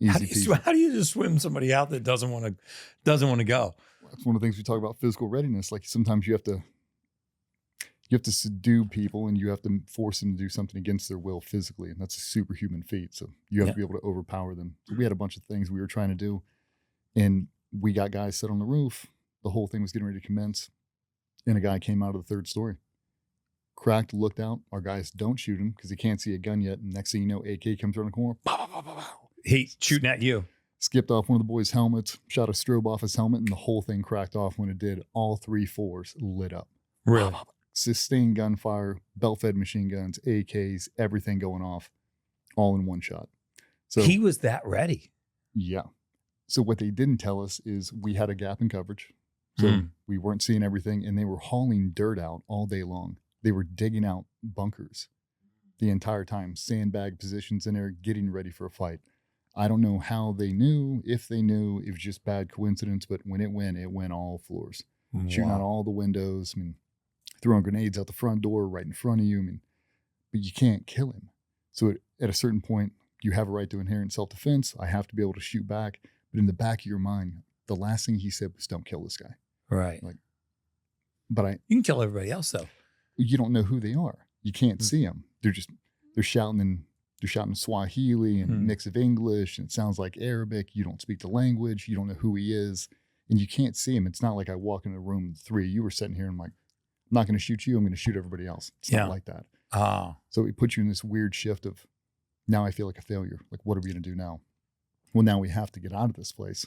[SPEAKER 1] Easy
[SPEAKER 2] How do you just swim somebody out that doesn't want to go?
[SPEAKER 1] That's one of the things we talk about, physical readiness. Like, sometimes you have to subdue people, and you have to force them to do something against their will physically. And that's a superhuman feat. So you have to be able to overpower them. So we had a bunch of things we were trying to do, and we got guys set on the roof. The whole thing was getting ready to commence. And a guy came out of the 3rd story, cracked, looked out. Our guys don't shoot him because he can't see a gun yet. And next thing you know, AK comes around the corner. Pow, pow, pow, pow.
[SPEAKER 2] He's shooting at you.
[SPEAKER 1] Skipped off one of the boys' helmets, shot a strobe off his helmet, and the whole thing cracked off. When it did, all 3 4s lit up.
[SPEAKER 2] Really?
[SPEAKER 1] Sustained gunfire, belt-fed machine guns, AKs, everything going off, all in one shot. So
[SPEAKER 2] he was that ready.
[SPEAKER 1] Yeah. So what they didn't tell us is we had a gap in coverage. So we weren't seeing everything, and they were hauling dirt out all day long. They were digging out bunkers the entire time, sandbag positions in there, getting ready for a fight. I don't know how they knew. If they knew, it was just bad coincidence. But when it went all floors, shooting out all the windows. I mean, throwing grenades out the front door right in front of you. I mean, but you can't kill him. So at a certain point, you have a right to inherent self-defense. I have to be able to shoot back. But in the back of your mind, the last thing he said was, "Don't kill this guy."
[SPEAKER 2] Right.
[SPEAKER 1] Like, but
[SPEAKER 2] you can kill everybody else though.
[SPEAKER 1] You don't know who they are. You can't see them. They're shouting in Swahili and mix of English, and it sounds like Arabic. You don't speak the language. You don't know who he is, and you can't see him. It's not like I walk in a room with 3. You were sitting here and I'm like, I'm not going to shoot you. I'm going to shoot everybody else. It's not like that. So it puts you in this weird shift of, now I feel like a failure. Like, what are we going to do now? Well, now we have to get out of this place.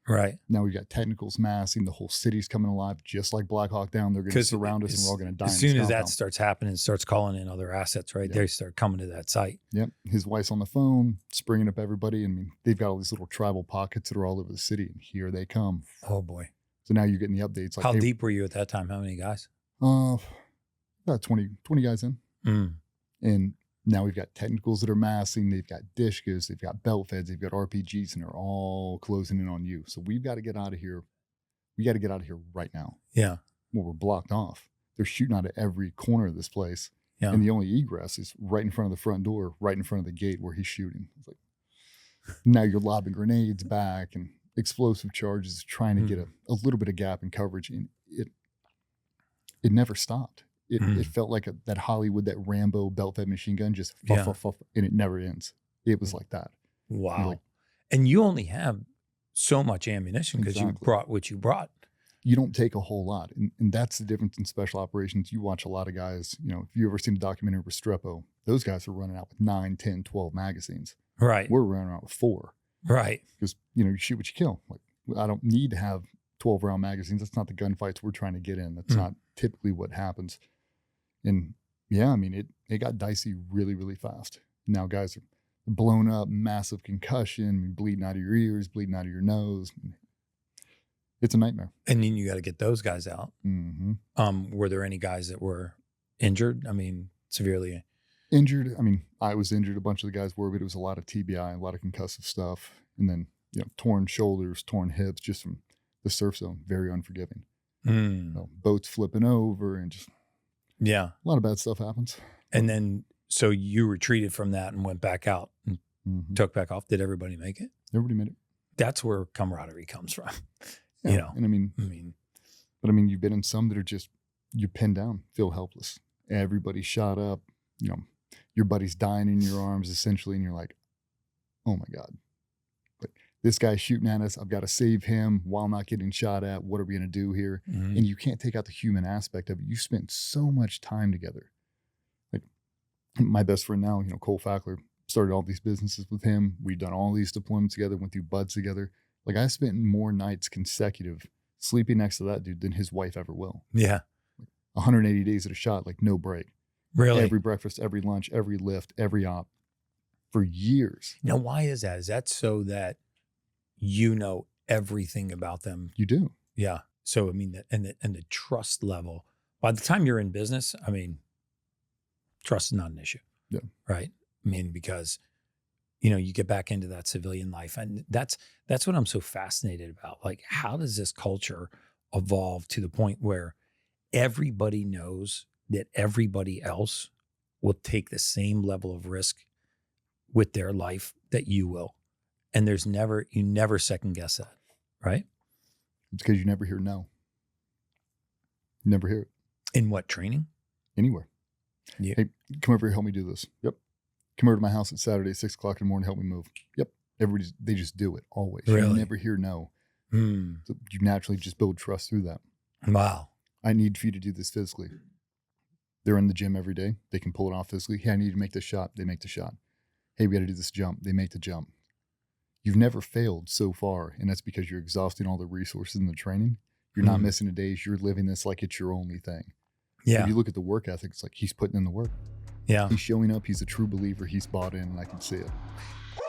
[SPEAKER 2] Right.
[SPEAKER 1] Now we've got technicals massing. The whole city's coming alive, just like Black Hawk Down. They're going to surround us, and we're all going to die.
[SPEAKER 2] As soon as that starts happening, starts calling in other assets, right?
[SPEAKER 1] Yep.
[SPEAKER 2] They start coming to that site.
[SPEAKER 1] Yep. His wife's on the phone, springing up everybody. I mean, they've got all these little tribal pockets that are all over the city, and here they come.
[SPEAKER 2] Oh, boy.
[SPEAKER 1] So now you're getting the updates. Like,
[SPEAKER 2] how deep were you at that time? How many guys?
[SPEAKER 1] About 20 guys in. And now we've got technicals that are massing. They've got Dishkas. They've got belt feds. They've got RPGs, and they're all closing in on you. So we've got to get out of here. We got to get out of here right now.
[SPEAKER 2] Yeah.
[SPEAKER 1] Well, we're blocked off. They're shooting out of every corner of this place.
[SPEAKER 2] Yeah.
[SPEAKER 1] And the only egress is right in front of the front door, right in front of the gate where he's shooting. It's like, now you're lobbing grenades back, and explosive charges, trying to get a little bit of gap in coverage, and it never stopped. It felt like that Hollywood, that Rambo belt-fed machine gun, just fuff, and it never ends. It was like that.
[SPEAKER 2] Wow.
[SPEAKER 1] Like,
[SPEAKER 2] and you only have so much ammunition because you brought what you brought.
[SPEAKER 1] You don't take a whole lot. And that's the difference in special operations. You watch a lot of guys, if you ever seen a documentary with Restrepo, those guys are running out with 9, 10, 12 magazines.
[SPEAKER 2] Right.
[SPEAKER 1] We're running out with 4.
[SPEAKER 2] Right.
[SPEAKER 1] Because, you shoot what you kill. Like, I don't need to have 12 round magazines. That's not the gunfights we're trying to get in. That's not typically what happens. And yeah, I mean, it got dicey really, really fast. Now guys are blown up, massive concussion, bleeding out of your ears, bleeding out of your nose. It's a nightmare.
[SPEAKER 2] And then you got to get those guys out.
[SPEAKER 1] Mm-hmm.
[SPEAKER 2] Were there any guys that were injured? I mean, severely
[SPEAKER 1] injured? I mean, I was injured. A bunch of the guys were, but it was a lot of TBI, a lot of concussive stuff. And then, torn shoulders, torn hips, just from the surf zone. Very unforgiving. Boats flipping over and just...
[SPEAKER 2] Yeah.
[SPEAKER 1] A lot of bad stuff happens.
[SPEAKER 2] And then, so you retreated from that and went back out and took back off. Did everybody make it?
[SPEAKER 1] Everybody made it.
[SPEAKER 2] That's where camaraderie comes from.
[SPEAKER 1] Yeah. And I mean, you've been in some that are just, you're pinned down, feel helpless. Everybody's shot up, your buddy's dying in your arms essentially. And you're like, oh my God, but this guy's shooting at us. I've got to save him while not getting shot at. What are we going to do here? And you can't take out the human aspect of it. You spent so much time together. Like my best friend now, Cole Fackler, started all these businesses with him. We've done all these deployments together, went through buds together. Like I spent more nights consecutive sleeping next to that dude than his wife ever will.
[SPEAKER 2] Yeah.
[SPEAKER 1] 180 days at a shot, like no break.
[SPEAKER 2] Really?
[SPEAKER 1] Every breakfast, every lunch, every lift, every op for years.
[SPEAKER 2] Now, why is that? Is that so that you know everything about them?
[SPEAKER 1] You do.
[SPEAKER 2] Yeah. So, I mean, and the trust level, by the time you're in business, I mean, trust is not an issue.
[SPEAKER 1] Yeah.
[SPEAKER 2] Right. I mean, because, you get back into that civilian life, and that's what I'm so fascinated about. Like, how does this culture evolve to the point where everybody knows that everybody else will take the same level of risk with their life that you will? And you never second guess that, right?
[SPEAKER 1] It's because you never hear no. You never hear it.
[SPEAKER 2] In what, training?
[SPEAKER 1] Anywhere.
[SPEAKER 2] Yeah.
[SPEAKER 1] Hey, come over here, help me do this. Yep. Come over to my house at Saturday, 6 o'clock in the morning, help me move. Yep. They just do it always.
[SPEAKER 2] Really?
[SPEAKER 1] You never hear no. So you naturally just build trust through that.
[SPEAKER 2] Wow.
[SPEAKER 1] I need for you to do this physically. They're in the gym every day. They can pull it off physically. Hey, I need to make this shot. They make the shot. Hey, we got to do this jump. They make the jump. You've never failed so far, and that's because you're exhausting all the resources in the training. You're not missing a day. You're living this like it's your only thing.
[SPEAKER 2] Yeah.
[SPEAKER 1] If you look at the work ethic, it's like he's putting in the work.
[SPEAKER 2] Yeah.
[SPEAKER 1] He's showing up. He's a true believer. He's bought in, and I can see it.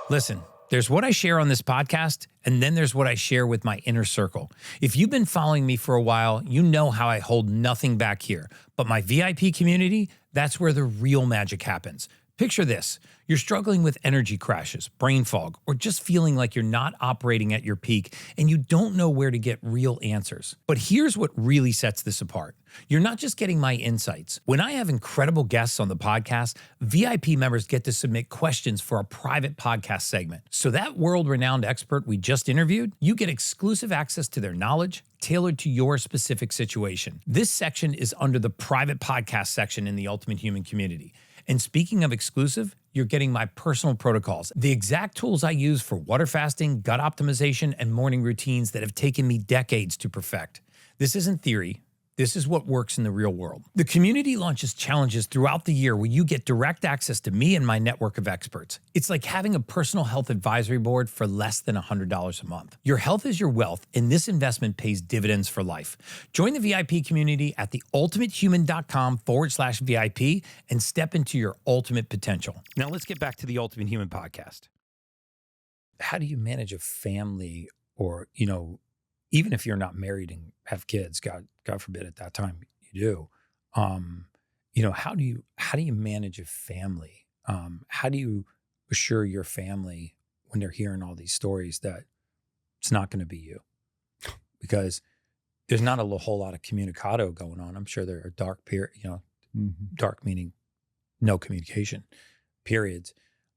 [SPEAKER 2] Listen, there's what I share on this podcast, and then there's what I share with my inner circle. If you've been following me for a while, you know how I hold nothing back here. But my VIP community, that's where the real magic happens. Picture this. You're struggling with energy crashes, brain fog, or just feeling like you're not operating at your peak and you don't know where to get real answers. But here's what really sets this apart. You're not just getting my insights. When I have incredible guests on the podcast, VIP members get to submit questions for a private podcast segment. So that world-renowned expert we just interviewed, you get exclusive access to their knowledge tailored to your specific situation. This section is under the private podcast section in the Ultimate Human community. And speaking of exclusive, you're getting my personal protocols, the exact tools I use for water fasting, gut optimization, and morning routines that have taken me decades to perfect. This isn't theory. This is what works in the real world. The community launches challenges throughout the year where you get direct access to me and my network of experts. It's like having a personal health advisory board for less than $100 a month. Your health is your wealth, and this investment pays dividends for life. Join the VIP community at theultimatehuman.com/VIP and step into your ultimate potential. Now let's get back to the Ultimate Human podcast. How do you manage a family, or, even if you're not married and have kids, God forbid at that time you do, how do you manage a family? How do you assure your family when they're hearing all these stories that it's not going to be you? Because there's not a whole lot of communicado going on. I'm sure there are dark dark meaning no communication periods.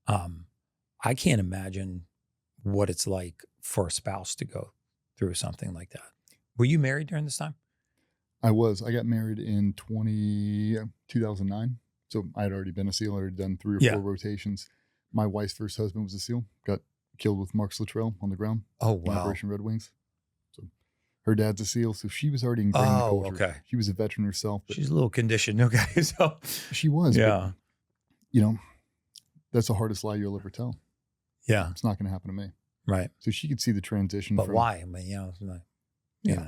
[SPEAKER 2] I can't imagine what it's like for a spouse to go through something like that. Were you married during this time?
[SPEAKER 1] I got married in 2009. So I had already been a SEAL. I had done 3 or 4 rotations. My wife's first husband was a SEAL, got killed with Mark Luttrell on the ground.
[SPEAKER 2] Oh, wow.
[SPEAKER 1] Operation Red Wings. So her dad's a SEAL. So she was already ingrained in the culture.
[SPEAKER 2] Okay.
[SPEAKER 1] She was a veteran herself. But
[SPEAKER 2] she's a little conditioned. Okay. So
[SPEAKER 1] she was.
[SPEAKER 2] Yeah.
[SPEAKER 1] But, that's the hardest lie you'll ever tell.
[SPEAKER 2] Yeah.
[SPEAKER 1] It's not going to happen to me.
[SPEAKER 2] Right.
[SPEAKER 1] So she could see the transition.
[SPEAKER 2] But why? I mean,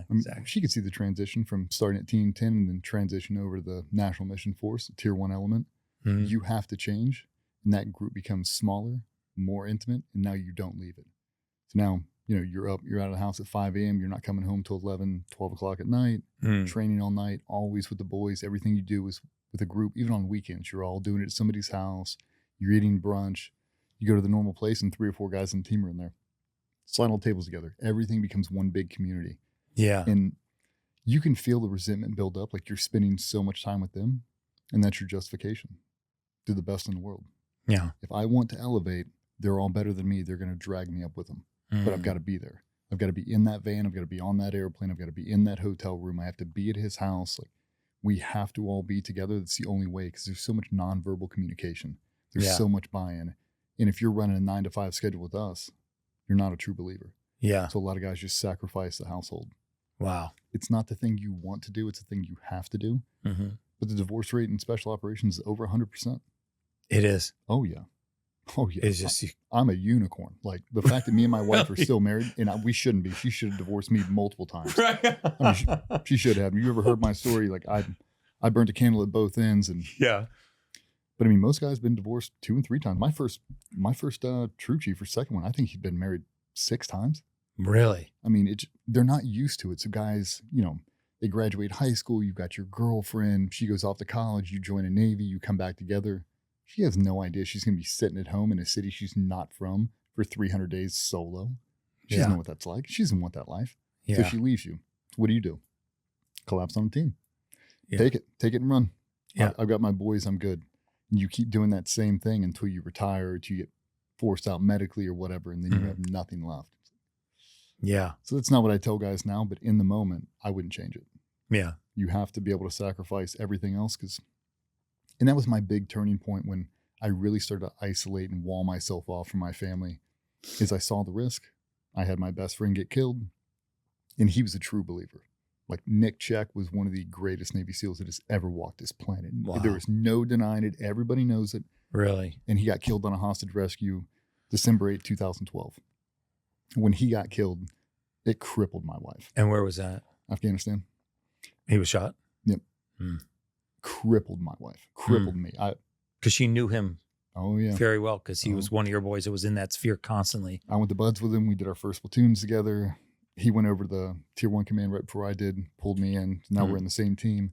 [SPEAKER 2] exactly.
[SPEAKER 1] She could see the transition from starting at Team 10 and then transition over to the National Mission Force, the Tier 1 element.
[SPEAKER 2] Mm-hmm.
[SPEAKER 1] You have to change, and that group becomes smaller, more intimate, and now you don't leave it. So now, you're out of the house at 5 a.m. You're not coming home till 11, 12 o'clock at night, training all night, always with the boys. Everything you do is with a group, even on weekends. You're all doing it at somebody's house. You're eating brunch. You go to the normal place, and 3 or 4 guys in the team are in there. Slide all tables together. Everything becomes one big community.
[SPEAKER 2] Yeah.
[SPEAKER 1] And you can feel the resentment build up, like you're spending so much time with them, and that's your justification. Do the best in the world.
[SPEAKER 2] Yeah.
[SPEAKER 1] If I want to elevate, they're all better than me. They're going to drag me up with them. But I've got to be there. I've got to be in that van. I've got to be on that airplane. I've got to be in that hotel room. I have to be at his house. Like, we have to all be together. That's the only way, because there's so much nonverbal communication. There's so much buy-in. And if you're running a 9-to-5 schedule with us, you're not a true believer.
[SPEAKER 2] Yeah.
[SPEAKER 1] So a lot of guys just sacrifice the household.
[SPEAKER 2] Wow.
[SPEAKER 1] It's not the thing you want to do. It's the thing you have to do.
[SPEAKER 2] Mm-hmm.
[SPEAKER 1] But the divorce rate in special operations is over 100%.
[SPEAKER 2] It is.
[SPEAKER 1] Oh, yeah. Oh, yeah.
[SPEAKER 2] It's just,
[SPEAKER 1] I'm a unicorn. Like, the fact that me and my wife are still married, and we shouldn't be. She should have divorced me multiple times.
[SPEAKER 2] Right.
[SPEAKER 1] I mean, she should have. You ever heard my story? Like, I burnt a candle at both ends.
[SPEAKER 2] Yeah.
[SPEAKER 1] But I mean, most guys have been divorced 2 and 3 times. My first troop chief, or second one, I think he'd been married 6 times.
[SPEAKER 2] Really?
[SPEAKER 1] I mean, they're not used to it. So guys, they graduate high school. You've got your girlfriend. She goes off to college. You join a Navy. You come back together. She has no idea she's going to be sitting at home in a city she's not from for 300 days solo. She doesn't know what that's like. She doesn't want that life.
[SPEAKER 2] Yeah.
[SPEAKER 1] So she leaves you. What do? Collapse on the team.
[SPEAKER 2] Yeah.
[SPEAKER 1] Take it and run.
[SPEAKER 2] Yeah.
[SPEAKER 1] I've got my boys. I'm good. And you keep doing that same thing until you retire, or until you get forced out medically or whatever, and then you have nothing left.
[SPEAKER 2] Yeah.
[SPEAKER 1] So that's not what I tell guys now, but in the moment, I wouldn't change it.
[SPEAKER 2] Yeah.
[SPEAKER 1] You have to be able to sacrifice everything else, and that was my big turning point when I really started to isolate and wall myself off from my family, is I saw the risk. I had my best friend get killed, and he was a true believer. Like, Nick Check was one of the greatest Navy SEALs that has ever walked this planet.
[SPEAKER 2] Wow.
[SPEAKER 1] There is no denying it. Everybody knows it.
[SPEAKER 2] Really?
[SPEAKER 1] And he got killed on a hostage rescue December 8, 2012. When he got killed, it crippled my wife.
[SPEAKER 2] And where was that?
[SPEAKER 1] Afghanistan.
[SPEAKER 2] He was shot?
[SPEAKER 1] Yep. Crippled my wife. Crippled me.
[SPEAKER 2] Because she knew him very well, because he was one of your boys that was in that sphere constantly.
[SPEAKER 1] I went to Buds with him. We did our first platoons together. He went over to the Tier 1 command right before I did, pulled me in. Now we're in the same team.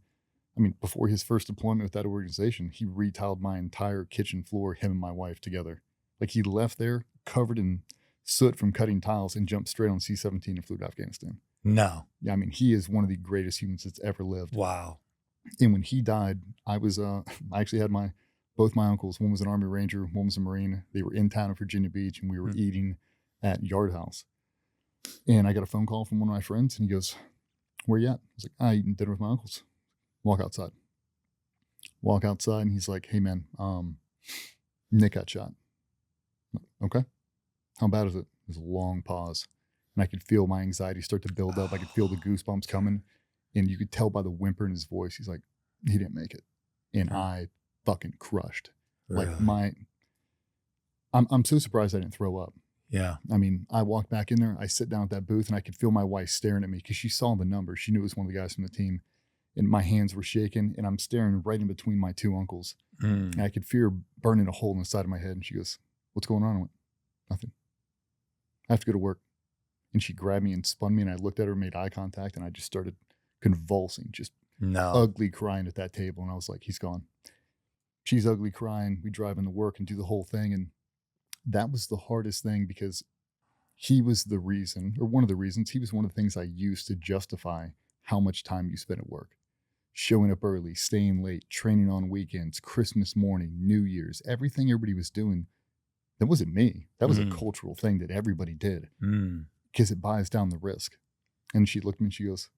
[SPEAKER 1] I mean, before his first deployment with that organization, he retiled my entire kitchen floor, him and my wife together. Like, he left there covered in soot from cutting tiles and jumped straight on C-17 and flew to Afghanistan.
[SPEAKER 2] No.
[SPEAKER 1] Yeah, I mean, he is one of the greatest humans that's ever lived.
[SPEAKER 2] Wow.
[SPEAKER 1] And when he died, I actually had both my uncles. One was an Army Ranger, one was a Marine. They were in town in Virginia Beach, and we were eating at Yard House. And I got a phone call from one of my friends, and he goes, "Where you at?" I was like, "Eating dinner with my uncles." Walk outside, and he's like, "Hey man, Nick got shot." I'm like, "Okay, how bad is it?" There's a long pause, and I could feel my anxiety start to build up. I could feel the goosebumps coming, and you could tell by the whimper in his voice. He's like, "He didn't make it," and I fucking crushed.
[SPEAKER 2] Really?
[SPEAKER 1] Like, I'm so surprised I didn't throw up.
[SPEAKER 2] Yeah.
[SPEAKER 1] I mean, I walked back in there, I sit down at that booth, and I could feel my wife staring at me because she saw the number. She knew it was one of the guys from the team, and my hands were shaking, and I'm staring right in between my 2 uncles. And I could feel burning a hole in the side of my head. And she goes, "What's going on?" I went, "Nothing. I have to go to work." And she grabbed me and spun me, and I looked at her, made eye contact, and I just started convulsing, just ugly crying at that table. And I was like, "He's gone." She's ugly crying. We drive into work and do the whole thing. And that was the hardest thing, because he was the reason, or one of the reasons, he was one of the things I used to justify how much time you spent at work. Showing up early, staying late, training on weekends, Christmas morning, New Year's, everything everybody was doing. That wasn't me. That was a cultural thing that everybody did. because it buys down the risk. And she looked at me and she goes,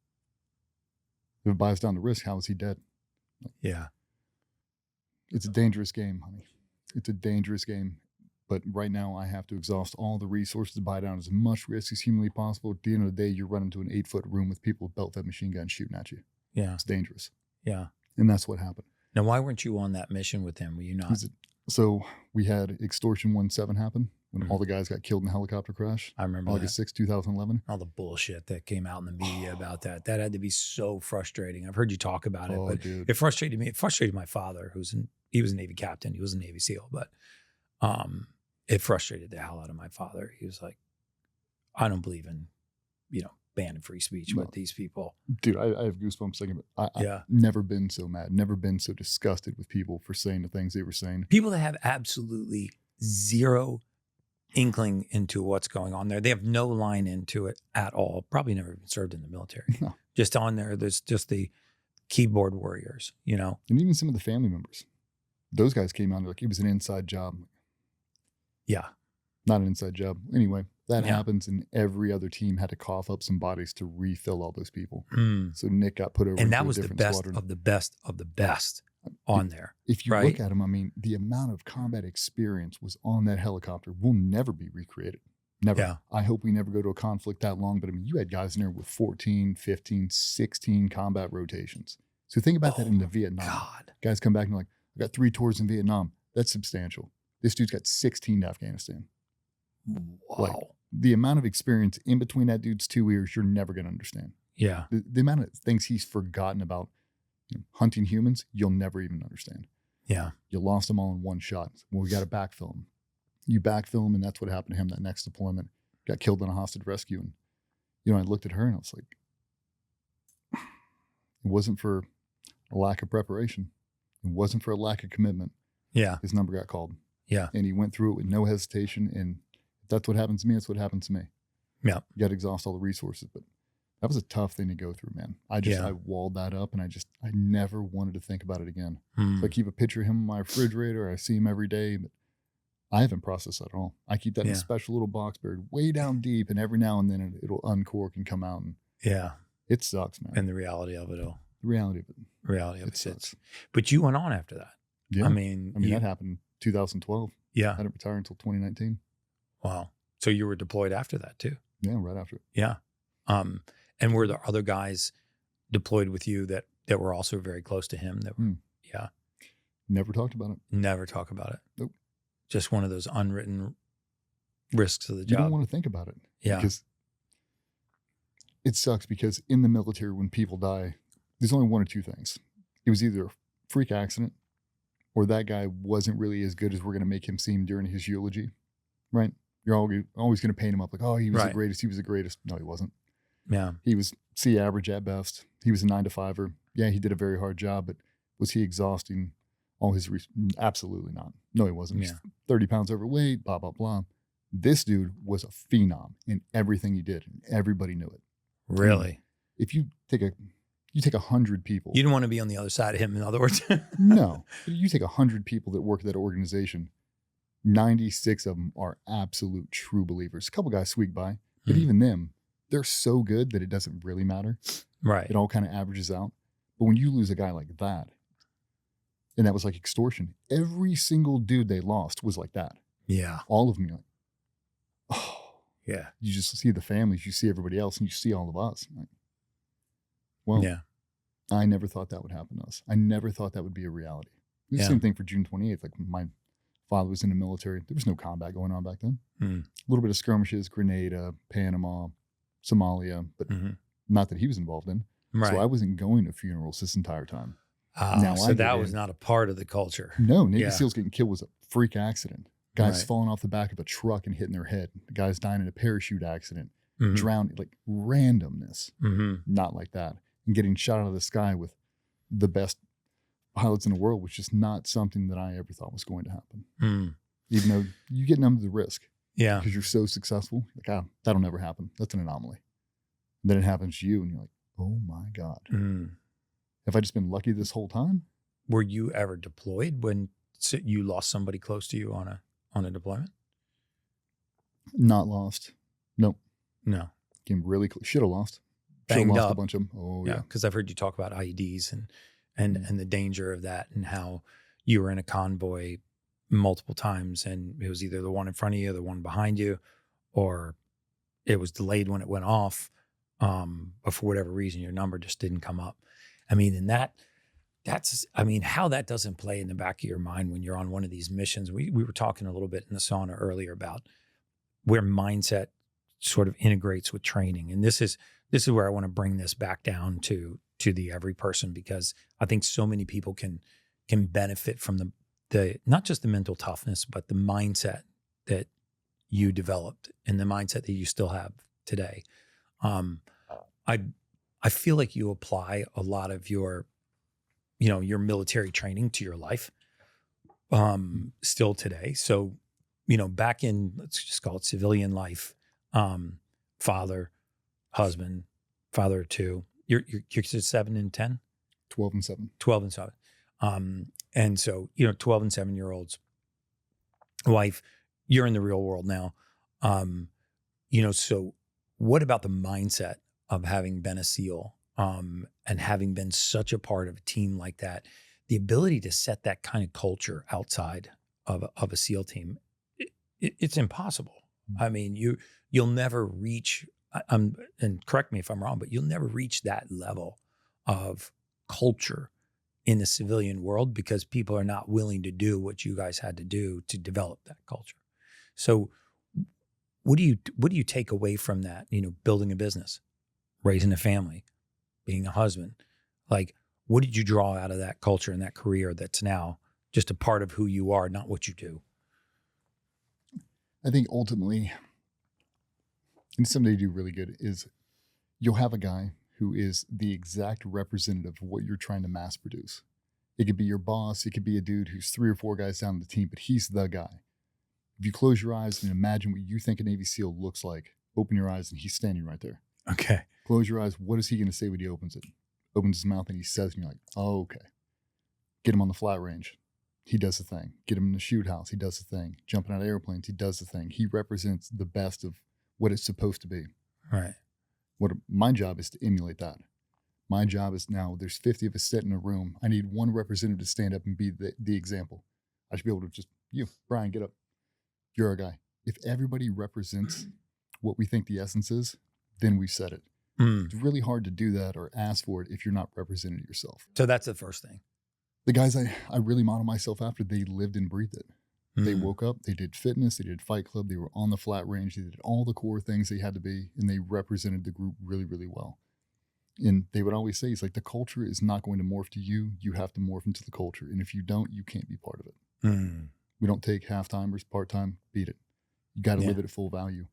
[SPEAKER 1] if it buys down the risk, how is he dead?
[SPEAKER 2] Yeah.
[SPEAKER 1] It's a dangerous game, honey. It's a dangerous game. But right now I have to exhaust all the resources to buy down as much risk as humanly possible. At the end of the day, you're running to an 8-foot room with people with belt-fed machine guns shooting at you.
[SPEAKER 2] Yeah.
[SPEAKER 1] It's dangerous.
[SPEAKER 2] Yeah.
[SPEAKER 1] And that's what happened.
[SPEAKER 2] Now, why weren't you on that mission with him? Were you not?
[SPEAKER 1] So we had Extortion 1-7 happen when all the guys got killed in the helicopter crash.
[SPEAKER 2] I remember
[SPEAKER 1] August 6, 2011.
[SPEAKER 2] All the bullshit that came out in the media about that. That had to be so frustrating. I've heard you talk about it, but
[SPEAKER 1] dude.
[SPEAKER 2] it frustrated me. It frustrated my father, he was a Navy captain. He was a Navy SEAL, but it frustrated the hell out of my father. He was like, I don't believe in, banning free speech with these people. Dude,
[SPEAKER 1] I have goosebumps thinking about it. I've never been so mad, never been so disgusted with people for saying the things they were saying.
[SPEAKER 2] People that have absolutely zero inkling into what's going on there. They have no line into it at all. Probably never even served in the military.
[SPEAKER 1] No.
[SPEAKER 2] Just on there, there's just the keyboard warriors, And
[SPEAKER 1] even some of the family members. Those guys came out like it was an inside job.
[SPEAKER 2] Yeah.
[SPEAKER 1] Not an inside job. Anyway, that happens, and every other team had to cough up some bodies to refill all those people. So Nick got put over
[SPEAKER 2] and that was
[SPEAKER 1] the
[SPEAKER 2] best
[SPEAKER 1] squadron.
[SPEAKER 2] of the best of the best on there.
[SPEAKER 1] If you look at him, I mean, the amount of combat experience was on that helicopter will never be recreated. Never.
[SPEAKER 2] Yeah.
[SPEAKER 1] I hope we never go to a conflict that long, but I mean, you had guys in there with 14, 15, 16 combat rotations. So think about that in the Vietnam.
[SPEAKER 2] God.
[SPEAKER 1] Guys come back and like, I got 3 tours in Vietnam. That's substantial. This dude's got 16 to Afghanistan.
[SPEAKER 2] Wow.
[SPEAKER 1] Like, the amount of experience in between that dude's 2 ears, you're never going to understand.
[SPEAKER 2] Yeah.
[SPEAKER 1] The amount of things he's forgotten about hunting humans, you'll never even understand.
[SPEAKER 2] Yeah.
[SPEAKER 1] You lost them all in one shot. Well, we got to backfill him. You backfill him, and that's what happened to him that next deployment. Got killed in a hostage rescue. And, I looked at her and I was like, it wasn't for a lack of preparation. It wasn't for a lack of commitment.
[SPEAKER 2] Yeah.
[SPEAKER 1] His number got called.
[SPEAKER 2] Yeah.
[SPEAKER 1] And he went through it with no hesitation. And if that's what happens to me, that's what happened to me.
[SPEAKER 2] Yeah.
[SPEAKER 1] You got to exhaust all the resources. But that was a tough thing to go through, man. I walled that up, and I never wanted to think about it again. So I keep a picture of him in my refrigerator. I see him every day, but I haven't processed that at all. I keep that in a special little box buried way down deep, and every now and then it'll uncork and come out. And it sucks, man.
[SPEAKER 2] And the reality of it all.
[SPEAKER 1] The reality of it.
[SPEAKER 2] Reality of it.
[SPEAKER 1] Sucks.
[SPEAKER 2] But you went on after that.
[SPEAKER 1] Yeah.
[SPEAKER 2] I mean,
[SPEAKER 1] that happened in 2012.
[SPEAKER 2] Yeah.
[SPEAKER 1] I didn't retire until 2019.
[SPEAKER 2] Wow. So you were deployed after that too?
[SPEAKER 1] Yeah, right after it.
[SPEAKER 2] Yeah. And were there other guys deployed with you that were also very close to him? That were, yeah.
[SPEAKER 1] Never talked about it.
[SPEAKER 2] Never talk about it.
[SPEAKER 1] Nope.
[SPEAKER 2] Just one of those unwritten risks of the job.
[SPEAKER 1] You don't want to think about it.
[SPEAKER 2] Yeah.
[SPEAKER 1] Because it sucks because in the military, when people die, there's only one or two things. It was either a freak accident or that guy wasn't really as good as we're going to make him seem during his eulogy, right? You're always going to paint him up like, oh, he was the greatest. He was the greatest. No, he wasn't.
[SPEAKER 2] Yeah.
[SPEAKER 1] He was C average at best. He was a 9-to-5er. Yeah, he did a very hard job, but was he exhausting all his absolutely not. No, he wasn't.
[SPEAKER 2] Yeah.
[SPEAKER 1] 30 pounds overweight, blah, blah, blah. This dude was a phenom in everything he did, and everybody knew it.
[SPEAKER 2] Really?
[SPEAKER 1] If you take 100 people.
[SPEAKER 2] You don't want to be on the other side of him, in other words.
[SPEAKER 1] No. You take 100 people that work at that organization, 96 of them are absolute true believers. A couple guys squeak by, but even them, they're so good that it doesn't really matter.
[SPEAKER 2] Right.
[SPEAKER 1] It all kind of averages out. But when you lose a guy like that, and that was like extortion, every single dude they lost was like that.
[SPEAKER 2] Yeah.
[SPEAKER 1] All of them, you're like, oh.
[SPEAKER 2] Yeah.
[SPEAKER 1] You just see the families, you see everybody else, and you see all of us. Like, well,
[SPEAKER 2] yeah.
[SPEAKER 1] I never thought that would happen to us. I never thought that would be a reality. The same thing for June 28th. Like, my father was in the military. There was no combat going on back then. A little bit of skirmishes, Grenada, Panama, Somalia, but not that he was involved in.
[SPEAKER 2] Right.
[SPEAKER 1] So I wasn't going to funerals this entire time.
[SPEAKER 2] So that was not a part of the culture.
[SPEAKER 1] No, Navy SEALs getting killed was a freak accident. Guys falling off the back of a truck and hitting their head. The guys dying in a parachute accident. Drowning, like randomness. Not like that. And getting shot out of the sky with the best pilots in the world was just not something that I ever thought was going to happen. Even though you get numb to the risk.
[SPEAKER 2] Yeah.
[SPEAKER 1] Because you're so successful. Like, that'll never happen. That's an anomaly. And then it happens to you and you're like, oh my God. Have I just been lucky this whole time?
[SPEAKER 2] Were you ever deployed when you lost somebody close to you on a deployment?
[SPEAKER 1] Not lost. Nope.
[SPEAKER 2] No.
[SPEAKER 1] Came really close. Should have lost. Should have
[SPEAKER 2] Banged
[SPEAKER 1] lost a
[SPEAKER 2] up.
[SPEAKER 1] bunch of them. Oh, yeah.
[SPEAKER 2] Because I've heard you talk about IEDs and the danger of that, and how you were in a convoy multiple times and it was either the one in front of you, the one behind you, or it was delayed when it went off. But for whatever reason, your number just didn't come up. I mean, and how that doesn't play in the back of your mind when you're on one of these missions. We were talking a little bit in the sauna earlier about where mindset sort of integrates with training. And this is where I want to bring this back down to the every person, because I think so many people can benefit from the not just the mental toughness, but the mindset that you developed and the mindset that you still have today. I feel like you apply a lot of your military training to your life still today. So, back in, let's just call it civilian life, father, husband, father of two, you're 7 and 10?
[SPEAKER 1] 12 and 7.
[SPEAKER 2] 12 and 7. And so, 12 and 7-year-olds, wife, you're in the real world now. So what about the mindset of having been a SEAL and having been such a part of a team like that, the ability to set that kind of culture outside of a SEAL team, it's impossible. I mean, you'll never reach, and correct me if I'm wrong, but you'll never reach that level of culture in the civilian world because people are not willing to do what you guys had to do to develop that culture. So what do you take away from that? Building a business, raising a family, being a husband, like, what did you draw out of that culture and that career that's now just a part of who you are, not what you do?
[SPEAKER 1] I think ultimately, and something they do really good is you'll have a guy who is the exact representative of what you're trying to mass produce. It could be your boss. It could be a dude who's 3 or 4 guys down the team, but he's the guy. If you close your eyes and imagine what you think a Navy SEAL looks like, open your eyes and he's standing right there.
[SPEAKER 2] Okay.
[SPEAKER 1] Close your eyes. What is he going to say when he opens it? Opens his mouth and he says, and you're like, oh, okay. Get him on the flat range. He does the thing. Get him in the shoot house. He does the thing. Jumping out of airplanes. He does the thing. He represents the best of what it's supposed to be.
[SPEAKER 2] Right.
[SPEAKER 1] My job is to emulate that. My job is now there's 50 of us sitting in a room. I need one representative to stand up and be the example. I should be able to just, Brian, get up. You're our guy. If everybody represents what we think the essence is, then we said it. It's really hard to do that or ask for it if you're not representing yourself.
[SPEAKER 2] So that's the first thing.
[SPEAKER 1] The guys I really model myself after, they lived and breathed it. They woke up, they did fitness, they did Fight Club, they were on the flat range, they did all the core things they had to be, and they represented the group really, really well. And they would always say, it's like the culture is not going to morph to you. You have to morph into the culture. And if you don't, you can't be part of it. We don't take half-timers, part-time, beat it. You got to live it at full value.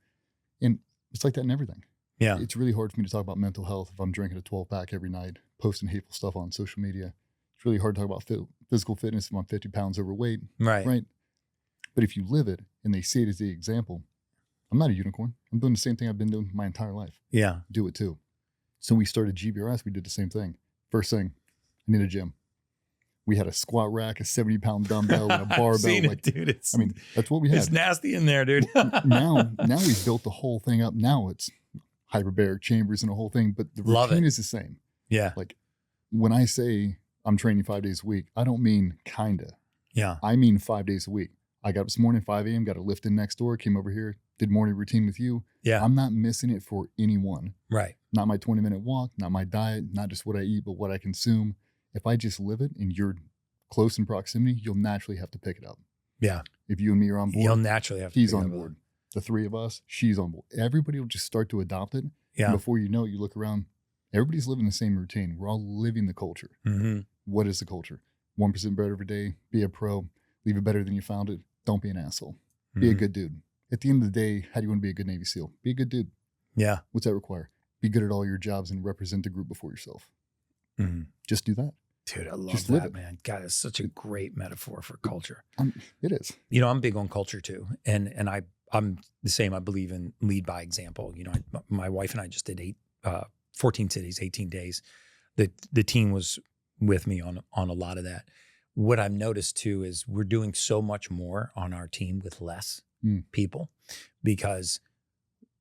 [SPEAKER 1] And it's like that in everything.
[SPEAKER 2] Yeah.
[SPEAKER 1] It's really hard for me to talk about mental health if I'm drinking a 12-pack every night, posting hateful stuff on social media. It's really hard to talk about physical fitness if I'm 50 pounds overweight. Right. But if you live it and they see it as the example, I'm not a unicorn. I'm doing the same thing I've been doing my entire life.
[SPEAKER 2] Yeah.
[SPEAKER 1] Do it too. So we started GBRS. We did the same thing. First thing, I need a gym. We had a squat rack, a 70-pound dumbbell, and a barbell.
[SPEAKER 2] Seen it, dude.
[SPEAKER 1] That's what we had.
[SPEAKER 2] It's nasty in there, dude.
[SPEAKER 1] now we've built the whole thing up. Now it's hyperbaric chambers and the whole thing, but the routine is the same.
[SPEAKER 2] Yeah.
[SPEAKER 1] Like when I say I'm training 5 days a week, I don't mean kinda.
[SPEAKER 2] Yeah.
[SPEAKER 1] I mean 5 days a week. I got up this morning, 5 a.m., got a lift in next door, came over here, did morning routine with you.
[SPEAKER 2] Yeah.
[SPEAKER 1] I'm not missing it for anyone.
[SPEAKER 2] Right.
[SPEAKER 1] Not my 20-minute walk, not my diet, not just what I eat, but what I consume. If I just live it and you're close in proximity, you'll naturally have to pick it up.
[SPEAKER 2] Yeah.
[SPEAKER 1] If you and me are on board,
[SPEAKER 2] you'll naturally have to
[SPEAKER 1] he's on board. The 3 of us, she's on board. Everybody will just start to adopt it.
[SPEAKER 2] Yeah.
[SPEAKER 1] And before you know it, you look around, everybody's living the same routine. We're all living the culture. What is the culture? 1% better every day, be a pro, leave it better than you found it. Don't be an asshole. Be a good dude. At the end of the day, how do you want to be a good Navy SEAL? Be a good dude.
[SPEAKER 2] Yeah.
[SPEAKER 1] What's that require? Be good at all your jobs and represent the group before yourself. Just do that.
[SPEAKER 2] Dude, I love
[SPEAKER 1] Just
[SPEAKER 2] that, man. God, it's such a great metaphor for culture.
[SPEAKER 1] It is.
[SPEAKER 2] I'm big on culture too. And I'm the same. I believe in lead by example. My wife and I just did 14 cities, 18 days. The team was with me on a lot of that. What I've noticed too is we're doing so much more on our team with less people, because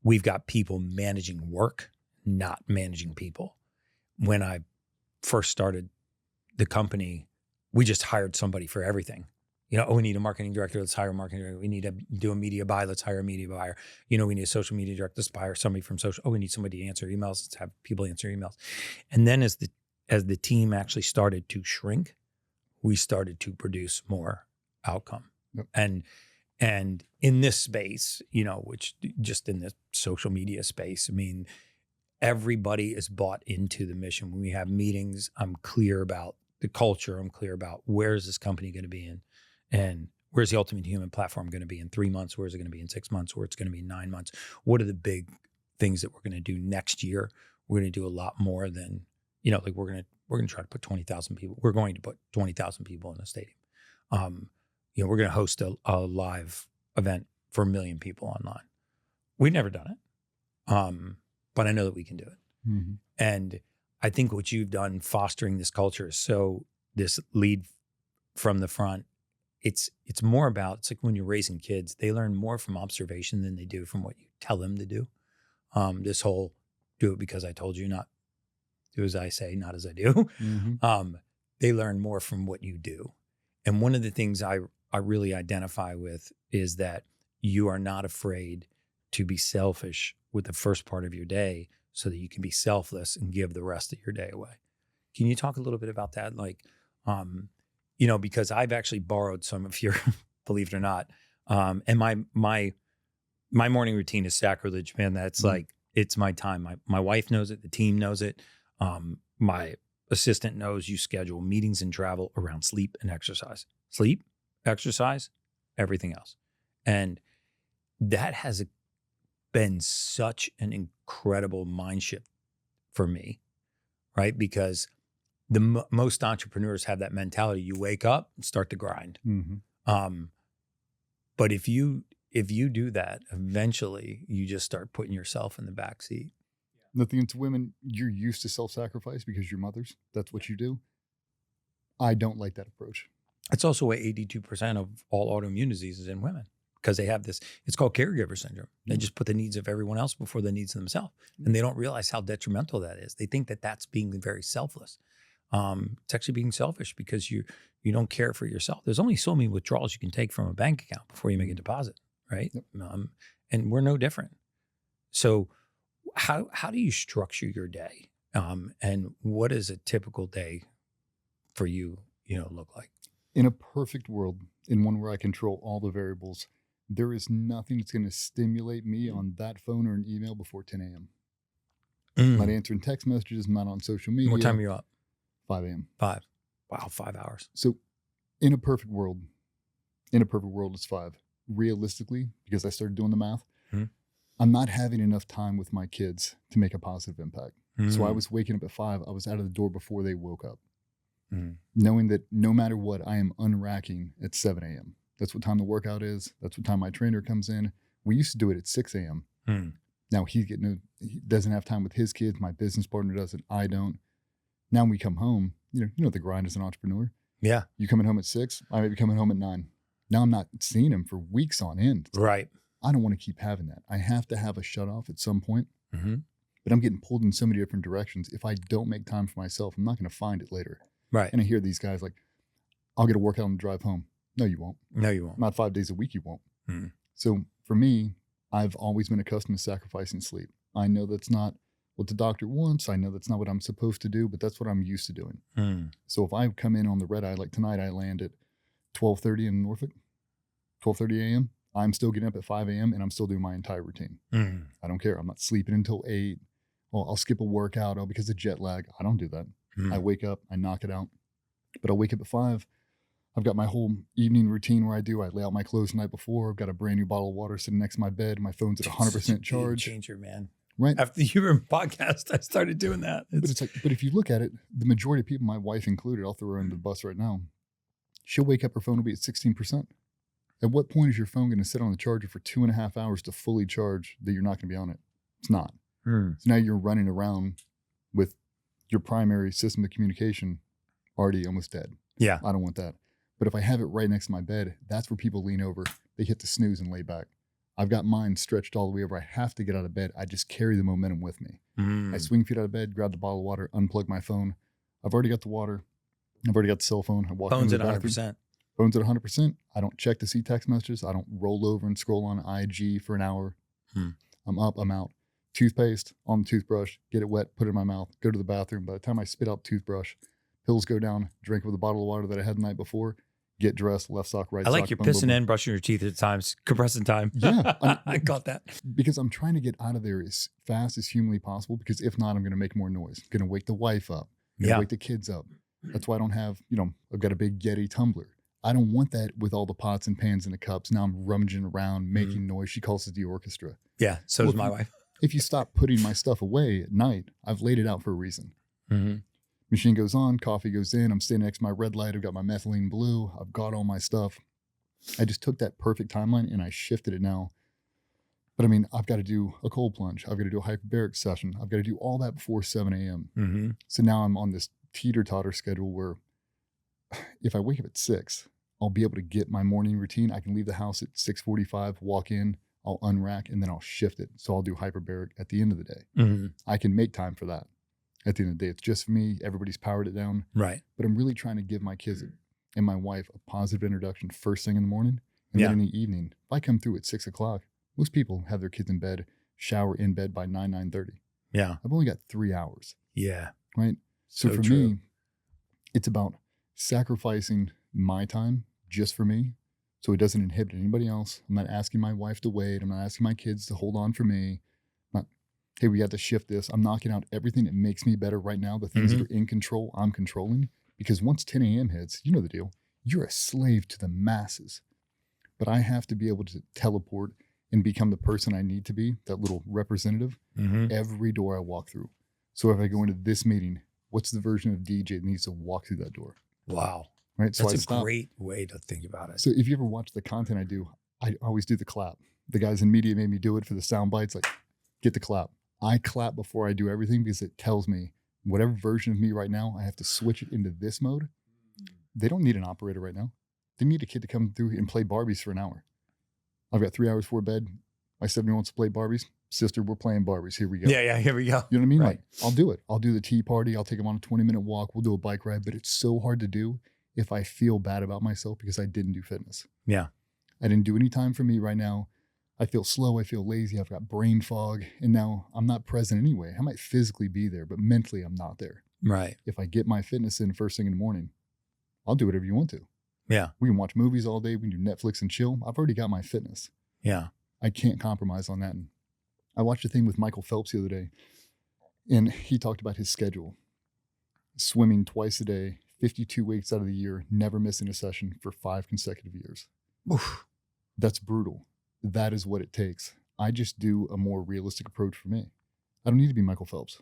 [SPEAKER 2] we've got people managing work, not managing people. When I first started the company, we just hired somebody for everything. We need a marketing director. Let's hire a marketing director. We need to do a media buy. Let's hire a media buyer. We need a social media director. Let's hire somebody from social. Oh, we need somebody to answer emails. Let's have people answer emails. And then as the team actually started to shrink, we started to produce more outcome.
[SPEAKER 1] Yep.
[SPEAKER 2] And in this space, which just in the social media space, I mean, everybody is bought into the mission. When we have meetings, I'm clear about the culture. I'm clear about where is this company going to be in, and where's the ultimate human platform going to be in 3 months? Where's it going to be in 6 months? Where it's going to be in 9 months? What are the big things that we're going to do next year? We're going to do a lot more than, like we're going to try to put 20,000 people. We're going to put 20,000 people in a stadium. We're going to host a live event for 1 million people online. We've never done it. But I know that we can do it.
[SPEAKER 1] Mm-hmm.
[SPEAKER 2] And I think what you've done fostering this culture is so this lead from the front, it's more about, it's like when you're raising kids, they learn more from observation than they do from what you tell them to do. This whole do it because I told you, not do as I say, not as I do.
[SPEAKER 1] Mm-hmm.
[SPEAKER 2] They learn more from what you do. And one of the things I really identify with is that you are not afraid to be selfish with the first part of your day so that you can be selfless and give the rest of your day away. Can you talk a little bit about that? Like, because I've actually borrowed some of your, believe it or not, and my morning routine is sacrilege, man. That's like, it's my time. My wife knows it. The team knows it. My assistant knows you schedule meetings and travel around sleep and exercise. Sleep, exercise, everything else. And that has been such an incredible mind shift for me, right? Because most entrepreneurs have that mentality. You wake up and start to grind.
[SPEAKER 1] Mm-hmm.
[SPEAKER 2] But if you do that, eventually you just start putting yourself in the back seat.
[SPEAKER 1] Nothing against women. You're used to self-sacrifice because you're mothers. That's what you do. I don't like that approach.
[SPEAKER 2] It's also why 82% of all autoimmune disease is in women, because they have this, it's called caregiver syndrome. They just put the needs of everyone else before the needs of themselves. And they don't realize how detrimental that is. They think that that's being very selfless. It's actually being selfish because you don't care for yourself. There's only so many withdrawals you can take from a bank account before you make a deposit, right?
[SPEAKER 1] Yep.
[SPEAKER 2] And we're no different. So how do you structure your day? And what does a typical day for you, look like?
[SPEAKER 1] In a perfect world, in one where I control all the variables, there is nothing that's going to stimulate me on that phone or an email before 10 a.m. I'm not answering text messages. I'm not on social media.
[SPEAKER 2] What time are you up?
[SPEAKER 1] 5 a.m.
[SPEAKER 2] 5. Wow, 5 hours.
[SPEAKER 1] So in a perfect world, it's 5. Realistically, because I started doing the math, I'm not having enough time with my kids to make a positive impact. So I was waking up at 5. I was out of the door before they woke up. Knowing that no matter what, I am unracking at 7 a.m. That's what time the workout is. That's what time my trainer comes in. We used to do it at 6 a.m. Now he doesn't have time with his kids. My business partner doesn't. I don't. Now when we come home, you know the grind as an entrepreneur.
[SPEAKER 2] Yeah.
[SPEAKER 1] You coming home at 6, I may be coming home at 9. Now I'm not seeing him for weeks on end.
[SPEAKER 2] Right.
[SPEAKER 1] I don't want to keep having that. I have to have a shut off at some point. But I'm getting pulled in so many different directions. If I don't make time for myself, I'm not going to find it later.
[SPEAKER 2] Right.
[SPEAKER 1] And I hear these guys like, I'll get a workout on the drive home. No, you won't.
[SPEAKER 2] No, you won't.
[SPEAKER 1] Not 5 days a week, you won't. So for me, I've always been accustomed to sacrificing sleep. I know that's not what the doctor wants. I know that's not what I'm supposed to do, but that's what I'm used to doing. So if I come in on the red eye, like tonight, I land at 12:30 in Norfolk, 12:30 a.m. I'm still getting up at 5 a.m. and I'm still doing my entire routine. I don't care. I'm not sleeping until 8. Well, I'll skip a workout because of jet lag. I don't do that. I wake up, I knock it out. But I'll wake up at 5. I've got my whole evening routine where I lay out my clothes the night before. I've got a brand new bottle of water sitting next to my bed. My phone's at 100% charge.
[SPEAKER 2] Changer, man.
[SPEAKER 1] Right.
[SPEAKER 2] After the Human podcast, I started doing that.
[SPEAKER 1] But if you look at it, the majority of people, my wife included, I'll throw her under the bus right now. She'll wake up, her phone will be at 16%. At what point is your phone going to sit on the charger for 2.5 hours to fully charge that you're not going to be on it? It's not. So now you're running around with your primary system of communication already almost dead.
[SPEAKER 2] Yeah.
[SPEAKER 1] I don't want that. But if I have it right next to my bed, that's where people lean over. They hit the snooze and lay back. I've got mine stretched all the way over. I have to get out of bed. I just carry the momentum with me. I swing feet out of bed, grab the bottle of water, unplug my phone. I've already got the water. I've already got the cell phone. I walk
[SPEAKER 2] Phone's
[SPEAKER 1] into
[SPEAKER 2] at
[SPEAKER 1] the
[SPEAKER 2] 100%.
[SPEAKER 1] Phone's at 100%. I don't check to see text messages. I don't roll over and scroll on IG for an hour. I'm up, I'm out. Toothpaste on the toothbrush, get it wet, put it in my mouth, go to the bathroom. By the time I spit out the toothbrush, pills go down, drink with a bottle of water that I had the night before, get dressed, left sock, right sock.
[SPEAKER 2] I like your pissing and brushing your teeth at times, compressing time.
[SPEAKER 1] Yeah.
[SPEAKER 2] I got that.
[SPEAKER 1] Because I'm trying to get out of there as fast as humanly possible, because if not, I'm going to make more noise. I'm going to wake the wife up. I'm going to wake the kids up. That's why I don't have, I've got a big Yeti tumbler. I don't want that with all the pots and pans and the cups. Now I'm rummaging around, making noise. She calls it the orchestra.
[SPEAKER 2] Yeah, so does my wife.
[SPEAKER 1] If you stop putting my stuff away at night, I've laid it out for a reason. Machine goes on, coffee goes in. I'm standing next to my red light. I've got my methylene blue. I've got all my stuff. I just took that perfect timeline and I shifted it now. But I mean, I've got to do a cold plunge. I've got to do a hyperbaric session. I've got to do all that before 7 a.m. So now I'm on this teeter-totter schedule where if I wake up at 6, I'll be able to get my morning routine. I can leave the house at 6:45, walk in, I'll unrack, and then I'll shift it. So I'll do hyperbaric at the end of the day. I can make time for that. At the end of the day, it's just for me. Everybody's powered it down. Right. But I'm really trying to give my kids and my wife a positive introduction first thing in the morning. And then in the evening, if I come through at 6 o'clock, most people have their kids in bed, shower in bed by 9:30. Yeah. I've only got 3 hours. Yeah. Right. So for me, it's about sacrificing my time just for me, so it doesn't inhibit anybody else. I'm not asking my wife to wait. I'm not asking my kids to hold on for me. Hey, we got to shift this. I'm knocking out everything that makes me better right now. The things that are in control, I'm controlling. Because once 10 a.m. hits, you know the deal. You're a slave to the masses. But I have to be able to teleport and become the person I need to be, that little representative, every door I walk through. So if I go into this meeting, what's the version of DJ that needs to walk through that door? Wow. Right. So that's a great way to think about it. So if you ever watch the content I do, I always do the clap. The guys in media made me do it for the sound bites. Like, get the clap. I clap before I do everything because it tells me whatever version of me right now, I have to switch it into this mode. They don't need an operator right now. They need a kid to come through and play Barbies for an hour. I've got 3 hours before bed. My 7-year-old wants to play Barbies. Sister, we're playing Barbies. Here we go. Yeah, here we go. You know what I mean? Right. Like, I'll do it. I'll do the tea party. I'll take them on a 20-minute walk. We'll do a bike ride. But it's so hard to do if I feel bad about myself because I didn't do fitness. Yeah. I didn't do any time for me right now. I feel slow. I feel lazy. I've got brain fog. And now I'm not present anyway. I might physically be there, but mentally I'm not there. Right. If I get my fitness in first thing in the morning, I'll do whatever you want to. Yeah. We can watch movies all day. We can do Netflix and chill. I've already got my fitness. Yeah. I can't compromise on that. And I watched a thing with Michael Phelps the other day, and he talked about his schedule. Swimming twice a day, 52 weeks out of the year, never missing a session for 5 consecutive years. Oof. That's brutal. That is what it takes. I just do a more realistic approach for me. I don't need to be Michael Phelps.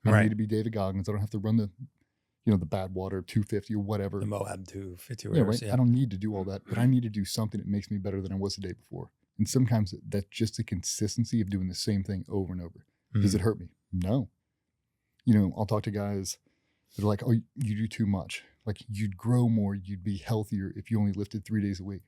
[SPEAKER 1] I don't need to be David Goggins. I don't have to run the Badwater 250 or whatever. The Moab 250 or whatever. Yeah. I don't need to do all that, but I need to do something that makes me better than I was the day before. And sometimes that's just the consistency of doing the same thing over and over. Does it hurt me? No. I'll talk to guys that are like, oh, you do too much. Like, you'd grow more, you'd be healthier if you only lifted 3 days a week.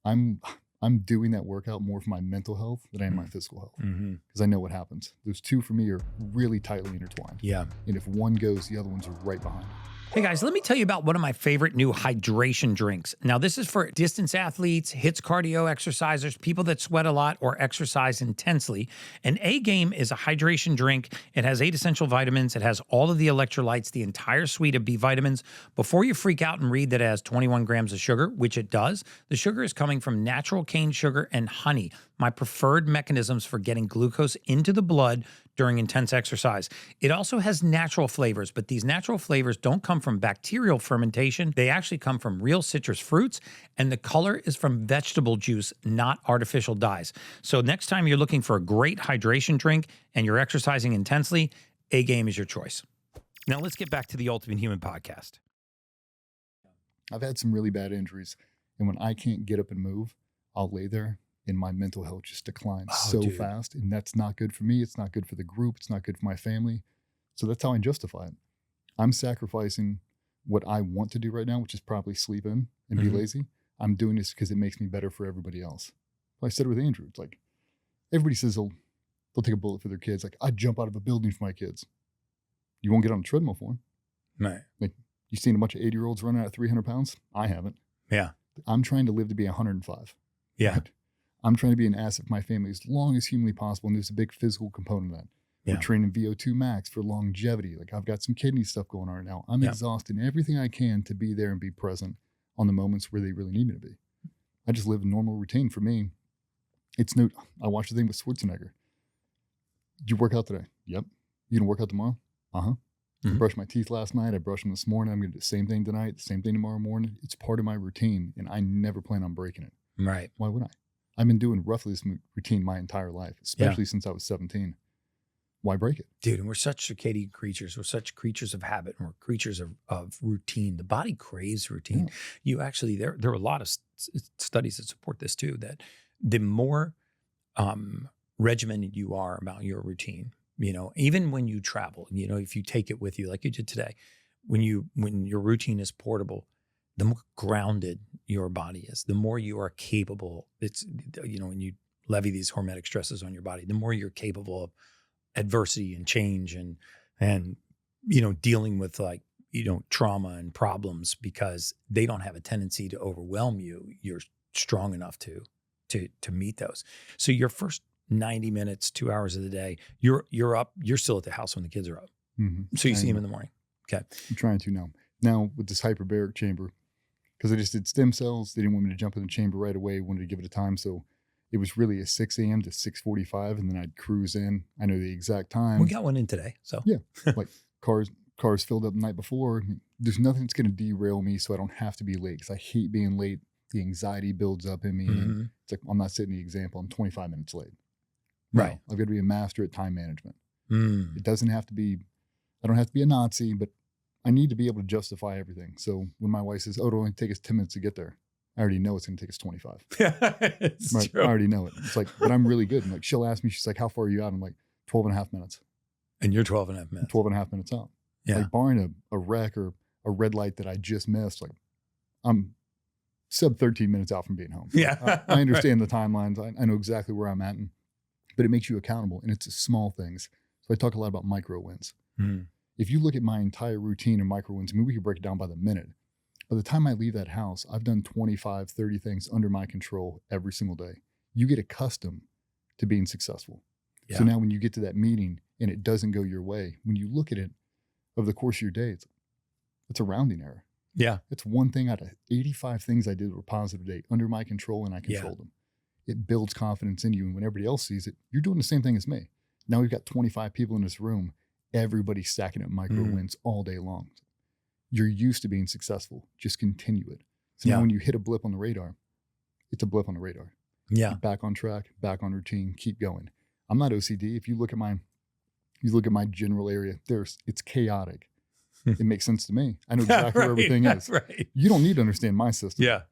[SPEAKER 1] I'm doing that workout more for my mental health than I am my physical health, because I know what happens. Those two for me are really tightly intertwined. Yeah. And if one goes, the other ones are right behind. Hey guys, let me tell you about one of my favorite new hydration drinks. Now, this is for distance athletes, HIIT cardio exercisers, people that sweat a lot or exercise intensely. And A-Game is a hydration drink. It has 8 essential vitamins. It has all of the electrolytes, the entire suite of B vitamins. Before you freak out and read that it has 21 grams of sugar, which it does, the sugar is coming from natural cane sugar and honey, my preferred mechanisms for getting glucose into the blood during intense exercise. It also has natural flavors, but these natural flavors don't come from bacterial fermentation. They actually come from real citrus fruits, and the color is from vegetable juice, not artificial dyes. So next time you're looking for a great hydration drink and you're exercising intensely, A-Game is your choice. Now let's get back to the Ultimate Human podcast. I've had some really bad injuries, and when I can't get up and move, I'll lay there and my mental health just declines fast. And that's not good for me. It's not good for the group. It's not good for my family. So that's how I justify it. I'm sacrificing what I want to do right now, which is probably sleep in and be lazy. I'm doing this because it makes me better for everybody else. I said it with Andrew. It's like, everybody says they'll take a bullet for their kids. Like, I'd jump out of a building for my kids. You won't get on a treadmill for them.
[SPEAKER 2] Right.
[SPEAKER 1] Like, you seen a bunch of 80-year-olds running at 300 pounds? I haven't.
[SPEAKER 2] Yeah.
[SPEAKER 1] I'm trying to live to be 105.
[SPEAKER 2] Yeah.
[SPEAKER 1] Right? I'm trying to be an asset for my family as long as humanly possible. And there's a big physical component of that.
[SPEAKER 2] Yeah.
[SPEAKER 1] We're training VO2 max for longevity. Like, I've got some kidney stuff going on right now. I'm
[SPEAKER 2] Yeah.
[SPEAKER 1] exhausting everything I can to be there and be present on the moments where they really need me to be. I just live a normal routine. For me, I watched the thing with Schwarzenegger. Did you work out today? Yep. You gonna work out tomorrow? Uh-huh. I brushed my teeth last night. I brushed them this morning. I'm gonna do the same thing tonight, the same thing tomorrow morning. It's part of my routine, and I never plan on breaking it.
[SPEAKER 2] Right.
[SPEAKER 1] Why would I? I've been doing roughly this routine my entire life, especially since I was 17. Why break it?
[SPEAKER 2] Dude, and we're such circadian creatures. We're such creatures of habit, and we're creatures of routine. The body craves routine.
[SPEAKER 1] Yeah.
[SPEAKER 2] You actually, there are a lot of studies that support this too, that the more regimented you are about your routine, even when you travel, if you take it with you like you did today, when your routine is portable, the more grounded your body is, the more you are capable. It's, when you levy these hormetic stresses on your body, the more you're capable of adversity and change and dealing with trauma and problems, because they don't have a tendency to overwhelm you. You're strong enough to meet those. So your first 90 minutes, 2 hours of the day, you're up, you're still at the house when the kids are up.
[SPEAKER 1] Mm-hmm.
[SPEAKER 2] So you see them in the morning. Okay.
[SPEAKER 1] I'm trying to now. Now with this hyperbaric chamber, because I just did stem cells, they didn't want me to jump in the chamber right away, wanted to give it a time. So it was really a 6 a.m. to 6:45, and then I'd cruise in. I know the exact time.
[SPEAKER 2] We got one in today. So
[SPEAKER 1] yeah, like cars filled up the night before. There's nothing that's going to derail me, so I don't have to be late, because I hate being late. The anxiety builds up in me.
[SPEAKER 2] Mm-hmm.
[SPEAKER 1] And it's like, I'm not setting the example. I'm 25 minutes late.
[SPEAKER 2] Right.
[SPEAKER 1] No, I've got to be a master at time management.
[SPEAKER 2] Mm.
[SPEAKER 1] It doesn't have to be, I don't have to be a Nazi, but I need to be able to justify everything. So when my wife says, oh, it'll only take us 10 minutes to get there, I already know it's going to take us 25.
[SPEAKER 2] It's
[SPEAKER 1] right?
[SPEAKER 2] true.
[SPEAKER 1] I already know it. It's like, but I'm really good. And like, she'll ask me, she's like, how far are you out? I'm like, 12 and a half minutes.
[SPEAKER 2] And you're 12 and a half minutes.
[SPEAKER 1] 12 and a half minutes out.
[SPEAKER 2] Yeah.
[SPEAKER 1] Like, barring a wreck or a red light that I just missed, like, I'm sub 13 minutes out from being home.
[SPEAKER 2] Yeah.
[SPEAKER 1] I understand the timelines. I know exactly where I'm at, but it makes you accountable, and it's the small things. So I talk a lot about micro wins.
[SPEAKER 2] Mm.
[SPEAKER 1] If you look at my entire routine and micro wins, I mean, we could break it down by the minute. By the time I leave that house, I've done 25, 30 things under my control every single day. You get accustomed to being successful.
[SPEAKER 2] Yeah.
[SPEAKER 1] So now when you get to that meeting and it doesn't go your way, when you look at it over the course of your day, it's a rounding error.
[SPEAKER 2] Yeah.
[SPEAKER 1] It's one thing out of 85 things I did that were positive today, under my control, and I controlled them. It builds confidence in you. And when everybody else sees it, you're doing the same thing as me. Now we've got 25 people in this room. Everybody's stacking up micro wins all day long. You're used to being successful. Just continue it. So now when you hit a blip on the radar, it's a blip on the radar.
[SPEAKER 2] Yeah.
[SPEAKER 1] You're back on track, back on routine, keep going. I'm not OCD. If you look at my general area, it's chaotic. It makes sense to me. I know exactly where everything is.
[SPEAKER 2] Right.
[SPEAKER 1] You don't need to understand my system.
[SPEAKER 2] Yeah.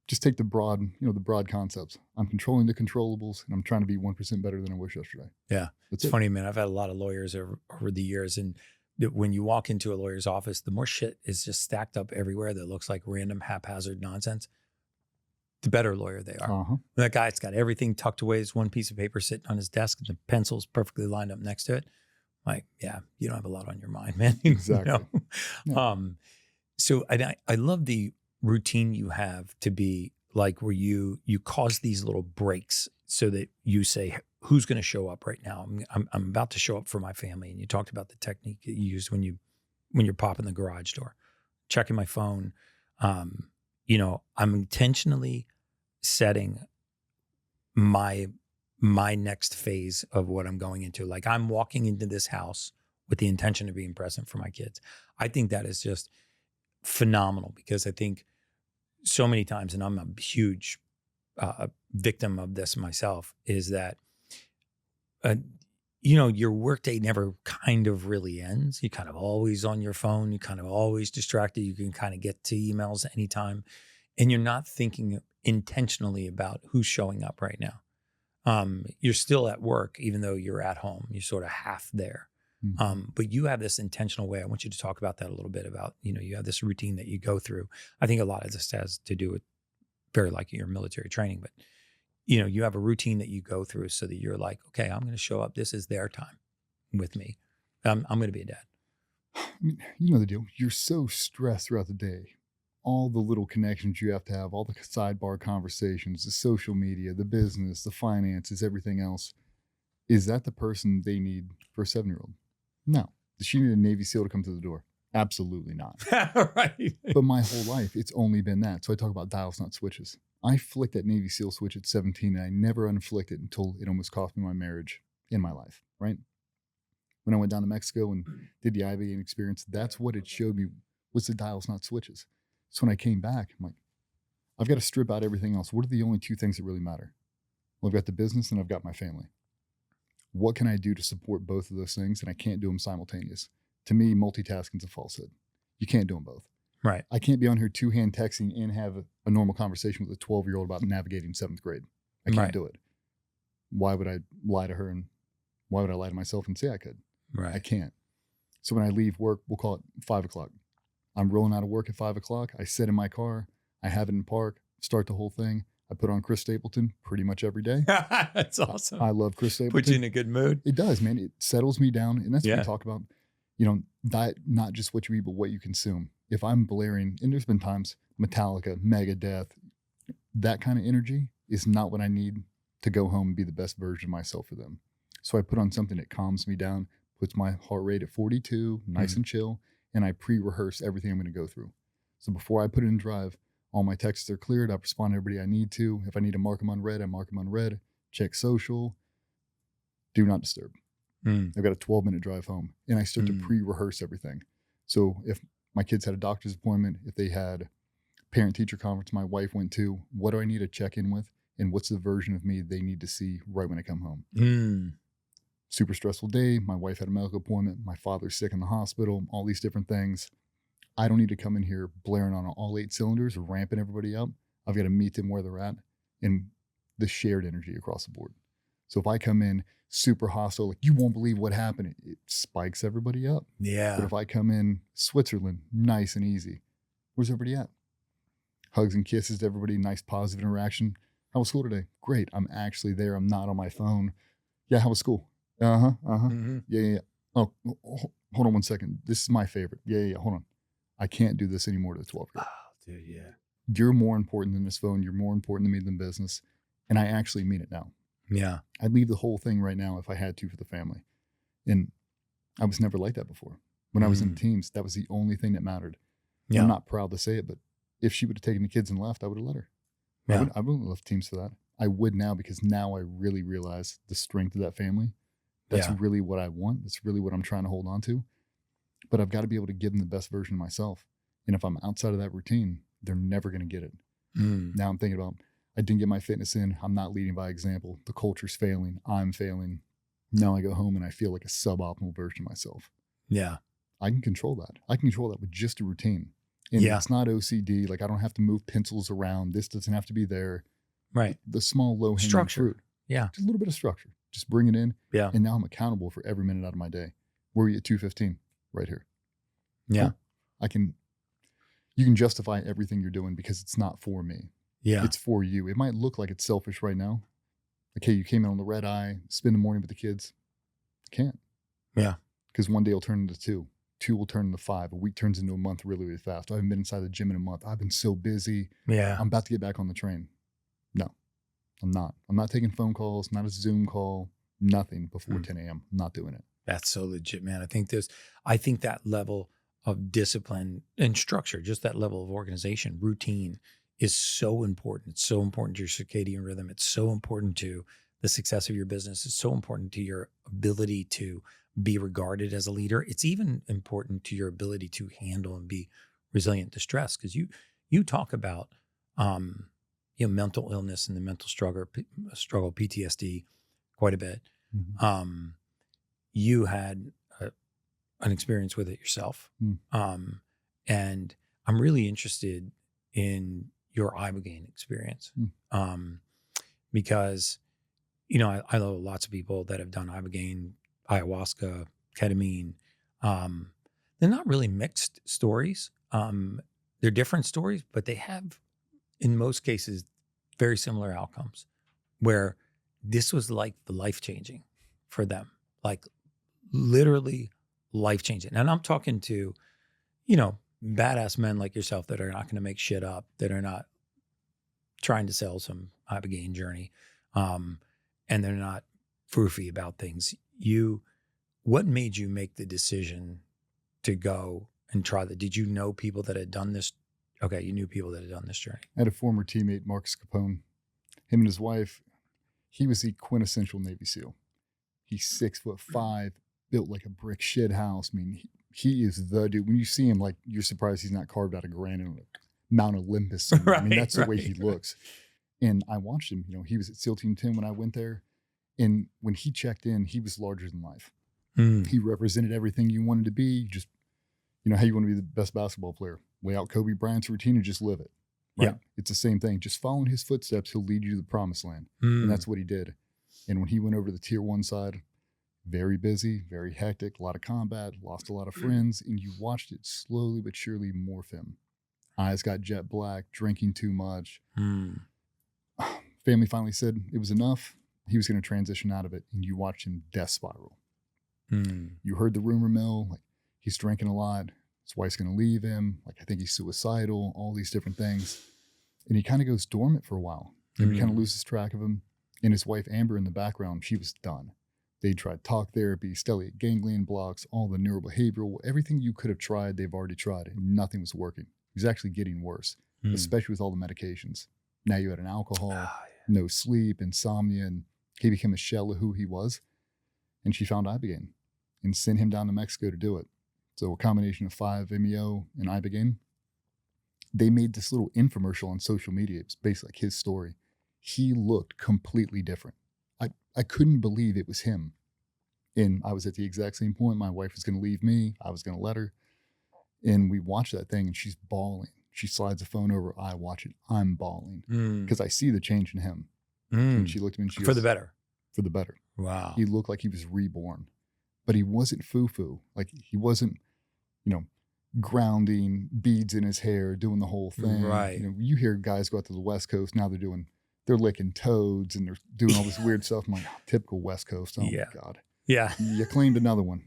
[SPEAKER 1] Just take the broad concepts. I'm controlling the controllables, and I'm trying to be 1% better than I was yesterday.
[SPEAKER 2] Yeah.
[SPEAKER 1] That's
[SPEAKER 2] It's funny, man. I've had a lot of lawyers over the years, and when you walk into a lawyer's office, the more shit is just stacked up everywhere that looks like random haphazard nonsense, the better lawyer they are.
[SPEAKER 1] Uh-huh.
[SPEAKER 2] That guy's got everything tucked away. There's one piece of paper sitting on his desk, and the pencil's perfectly lined up next to it. Like, yeah, you don't have a lot on your mind, man.
[SPEAKER 1] Exactly.
[SPEAKER 2] Yeah. So I love the routine you have to be like, where you cause these little breaks so that you say, who's going to show up right now? I'm about to show up for my family. And you talked about the technique that you use when you're popping the garage door, checking my phone. I'm intentionally setting my next phase of what I'm going into. Like, I'm walking into this house with the intention of being present for my kids. I think that is just phenomenal, because I think so many times, and I'm a huge victim of this myself, is that, your workday never kind of really ends. You're kind of always on your phone. You're kind of always distracted. You can kind of get to emails anytime, and you're not thinking intentionally about who's showing up right now. You're still at work, even though you're at home. You're sort of half there. Mm-hmm. But you have this intentional way. I want you to talk about that a little bit, about, you have this routine that you go through. I think a lot of this has to do with very like your military training, but you have a routine that you go through so that you're like, okay, I'm going to show up. This is their time with me. I'm going to be a dad.
[SPEAKER 1] I mean, you know the deal. You're so stressed throughout the day. All the little connections you have to have, all the sidebar conversations, the social media, the business, the finances, everything else. Is that the person they need for a 7-year-old? No. Does she need a Navy SEAL to come to the door? Absolutely not.
[SPEAKER 2] Right.
[SPEAKER 1] But my whole life, it's only been that. So I talk about dials, not switches. I flicked that Navy SEAL switch at 17, and I never unflicked it until it almost cost me my marriage in my life, right? When I went down to Mexico and did the Ibogaine Experience, that's what it showed me was the dials, not switches. So when I came back, I'm like, I've got to strip out everything else. What are the only two things that really matter? Well, I've got the business and I've got my family. What can I do to support both of those things? And I can't do them simultaneous. To me, multitasking is a falsehood. You can't do them both.
[SPEAKER 2] Right.
[SPEAKER 1] I can't be on here two-hand texting and have a normal conversation with a 12-year-old about navigating 7th grade. I can't do it. Why would I lie to her, and why would I lie to myself and say I could?
[SPEAKER 2] Right.
[SPEAKER 1] I can't. So when I leave work, we'll call it 5 o'clock. I'm rolling out of work at 5 o'clock. I sit in my car. I have it in park, start the whole thing. I put on Chris Stapleton pretty much every day.
[SPEAKER 2] That's awesome.
[SPEAKER 1] I love Chris Stapleton.
[SPEAKER 2] Puts you in a good mood.
[SPEAKER 1] It does, man. It settles me down. And that's what we talk about. Diet, not just what you eat, but what you consume. If I'm blaring, and there's been times, Metallica, Megadeth, that kind of energy is not what I need to go home and be the best version of myself for them. So I put on something that calms me down, puts my heart rate at 42, nice and chill, and I pre-rehearse everything I'm going to go through. So before I put it in drive, all my texts are cleared. I respond to everybody I need to. If I need to mark them on red, I mark them on red. Check social. Do not disturb. I've got a 12-minute drive home, and I start to pre-rehearse everything. So if my kids had a doctor's appointment, if they had parent-teacher conference my wife went to, what do I need to check in with? And what's the version of me they need to see right when I come home? Super stressful day. My wife had a medical appointment. My father's sick in the hospital. All these different things. I don't need to come in here blaring on all 8 cylinders, ramping everybody up. I've got to meet them where they're at and the shared energy across the board. So if I come in super hostile, like you won't believe what happened, it spikes everybody up.
[SPEAKER 2] Yeah.
[SPEAKER 1] But if I come in Switzerland, nice and easy, where's everybody at? Hugs and kisses to everybody, nice positive interaction. How was school today? Great. I'm actually there. I'm not on my phone. Yeah, how was school? Yeah. Oh, hold on one second. This is my favorite. Yeah. Hold on. I can't do this anymore to the 12-year-old.
[SPEAKER 2] Oh, dude, yeah.
[SPEAKER 1] You're more important than this phone. You're more important to me than business. And I actually mean it now.
[SPEAKER 2] Yeah.
[SPEAKER 1] I'd leave the whole thing right now if I had to for the family. And I was never like that before. When I was in teams, that was the only thing that mattered. Yeah. I'm not proud to say it, but if she would have taken the kids and left, I would have let her. Yeah. I wouldn't have left teams for that. I would now, because now I really realize the strength of that family. That's really what I want. That's really what I'm trying to hold on to. But I've got to be able to give them the best version of myself. And if I'm outside of that routine, they're never going to get it. Now I'm thinking about, I didn't get my fitness in. I'm not leading by example. The culture's failing. I'm failing. Now I go home and I feel like a suboptimal version of myself. Yeah. I can control that. I can control that with just a routine. And it's not OCD. Like I don't have to move pencils around. This doesn't have to be there. Right. The small low hanging fruit. Yeah. Just a little bit of structure. Just bring it in. Yeah. And now I'm accountable for every minute out of my day. Where are you at 2:15? Right here. Yeah. Cool. You can justify everything you're doing because it's not for me. Yeah. It's for you. It might look like it's selfish right now. Okay, you came in on the red eye, spend the morning with the kids. Can't. Yeah. Because one day will turn into 2. 2 will turn into 5. A week turns into a month really, really fast. I haven't been inside the gym in a month. I've been so busy. Yeah. I'm about to get back on the train. No, I'm not. I'm not taking phone calls, not a Zoom call, nothing before 10 a.m. I'm not doing it. That's so legit, man. I think that level of discipline and structure, just that level of organization, routine is so important. It's so important to your circadian rhythm. It's so important to the success of your business. It's so important to your ability to be regarded as a leader. It's even important to your ability to handle and be resilient to stress. Because you talk about mental illness and the mental struggle, PTSD, quite a bit. Mm-hmm. You had an experience with it yourself. And I'm really interested in your Ibogaine experience. Because, I know lots of people that have done Ibogaine, ayahuasca, ketamine. They're not really mixed stories. They're different stories, but they have, in most cases, very similar outcomes.
[SPEAKER 2] where this was like the life-changing for them, like literally life-changing. And I'm talking to, badass men like yourself that are not going to make shit up, that are not trying to sell some Ibogaine journey, and they're not froofy about things. What made you make the decision to go and try that? Did you know people that had done this? Okay, you knew people that had done this journey.
[SPEAKER 1] I had a former teammate, Marcus Capone. Him and his wife, he was the quintessential Navy SEAL. He's 6'5", built like a brick shit house. I mean, he is the dude. When you see him, like, you're surprised he's not carved out of granite on Mount Olympus somewhere. I mean, that's the way he looks. And I watched him. He was at SEAL Team 10 when I went there. And when he checked in, he was larger than life. He represented everything you wanted to be. Just, how you want to be the best basketball player. Lay out Kobe Bryant's routine and just live it. Right? Yeah. It's the same thing. Just follow in his footsteps. He'll lead you to the promised land. And that's what he did. And when he went over to the tier 1 side, very busy, very hectic, a lot of combat, lost a lot of friends. And you watched it slowly but surely morph him. Eyes got jet black, drinking too much. Family finally said it was enough. He was going to transition out of it. And you watched him death spiral. You heard the rumor mill, like, he's drinking a lot. His wife's going to leave him. Like, I think he's suicidal, all these different things. And he kind of goes dormant for a while. And he kind of loses track of him. And his wife, Amber, in the background, she was done. They tried talk therapy, stellate ganglion blocks, all the neurobehavioral, everything you could have tried, they've already tried. And nothing was working. He was actually getting worse, especially with all the medications. Now you had an alcohol, no sleep, insomnia, and he became a shell of who he was. And she found Ibogaine and sent him down to Mexico to do it. So a combination of 5-MeO and Ibogaine. They made this little infomercial on social media. It's basically like his story. He looked completely different. I couldn't believe it was him. And I was at the exact same point. My wife was going to leave me. I was going to let her. And we watched that thing and she's bawling. She slides the phone over. I watch it. I'm bawling because I see the change in him. And she looked at me and she goes,
[SPEAKER 2] for the better.
[SPEAKER 1] For the better.
[SPEAKER 2] Wow.
[SPEAKER 1] He looked like he was reborn. But he wasn't foo-foo. Like, he wasn't, grounding, beads in his hair, doing the whole thing.
[SPEAKER 2] Right.
[SPEAKER 1] You hear guys go out to the West Coast, now they're licking toads and they're doing all this weird stuff. I'm like, typical West Coast. Oh my God.
[SPEAKER 2] Yeah.
[SPEAKER 1] You claimed another one.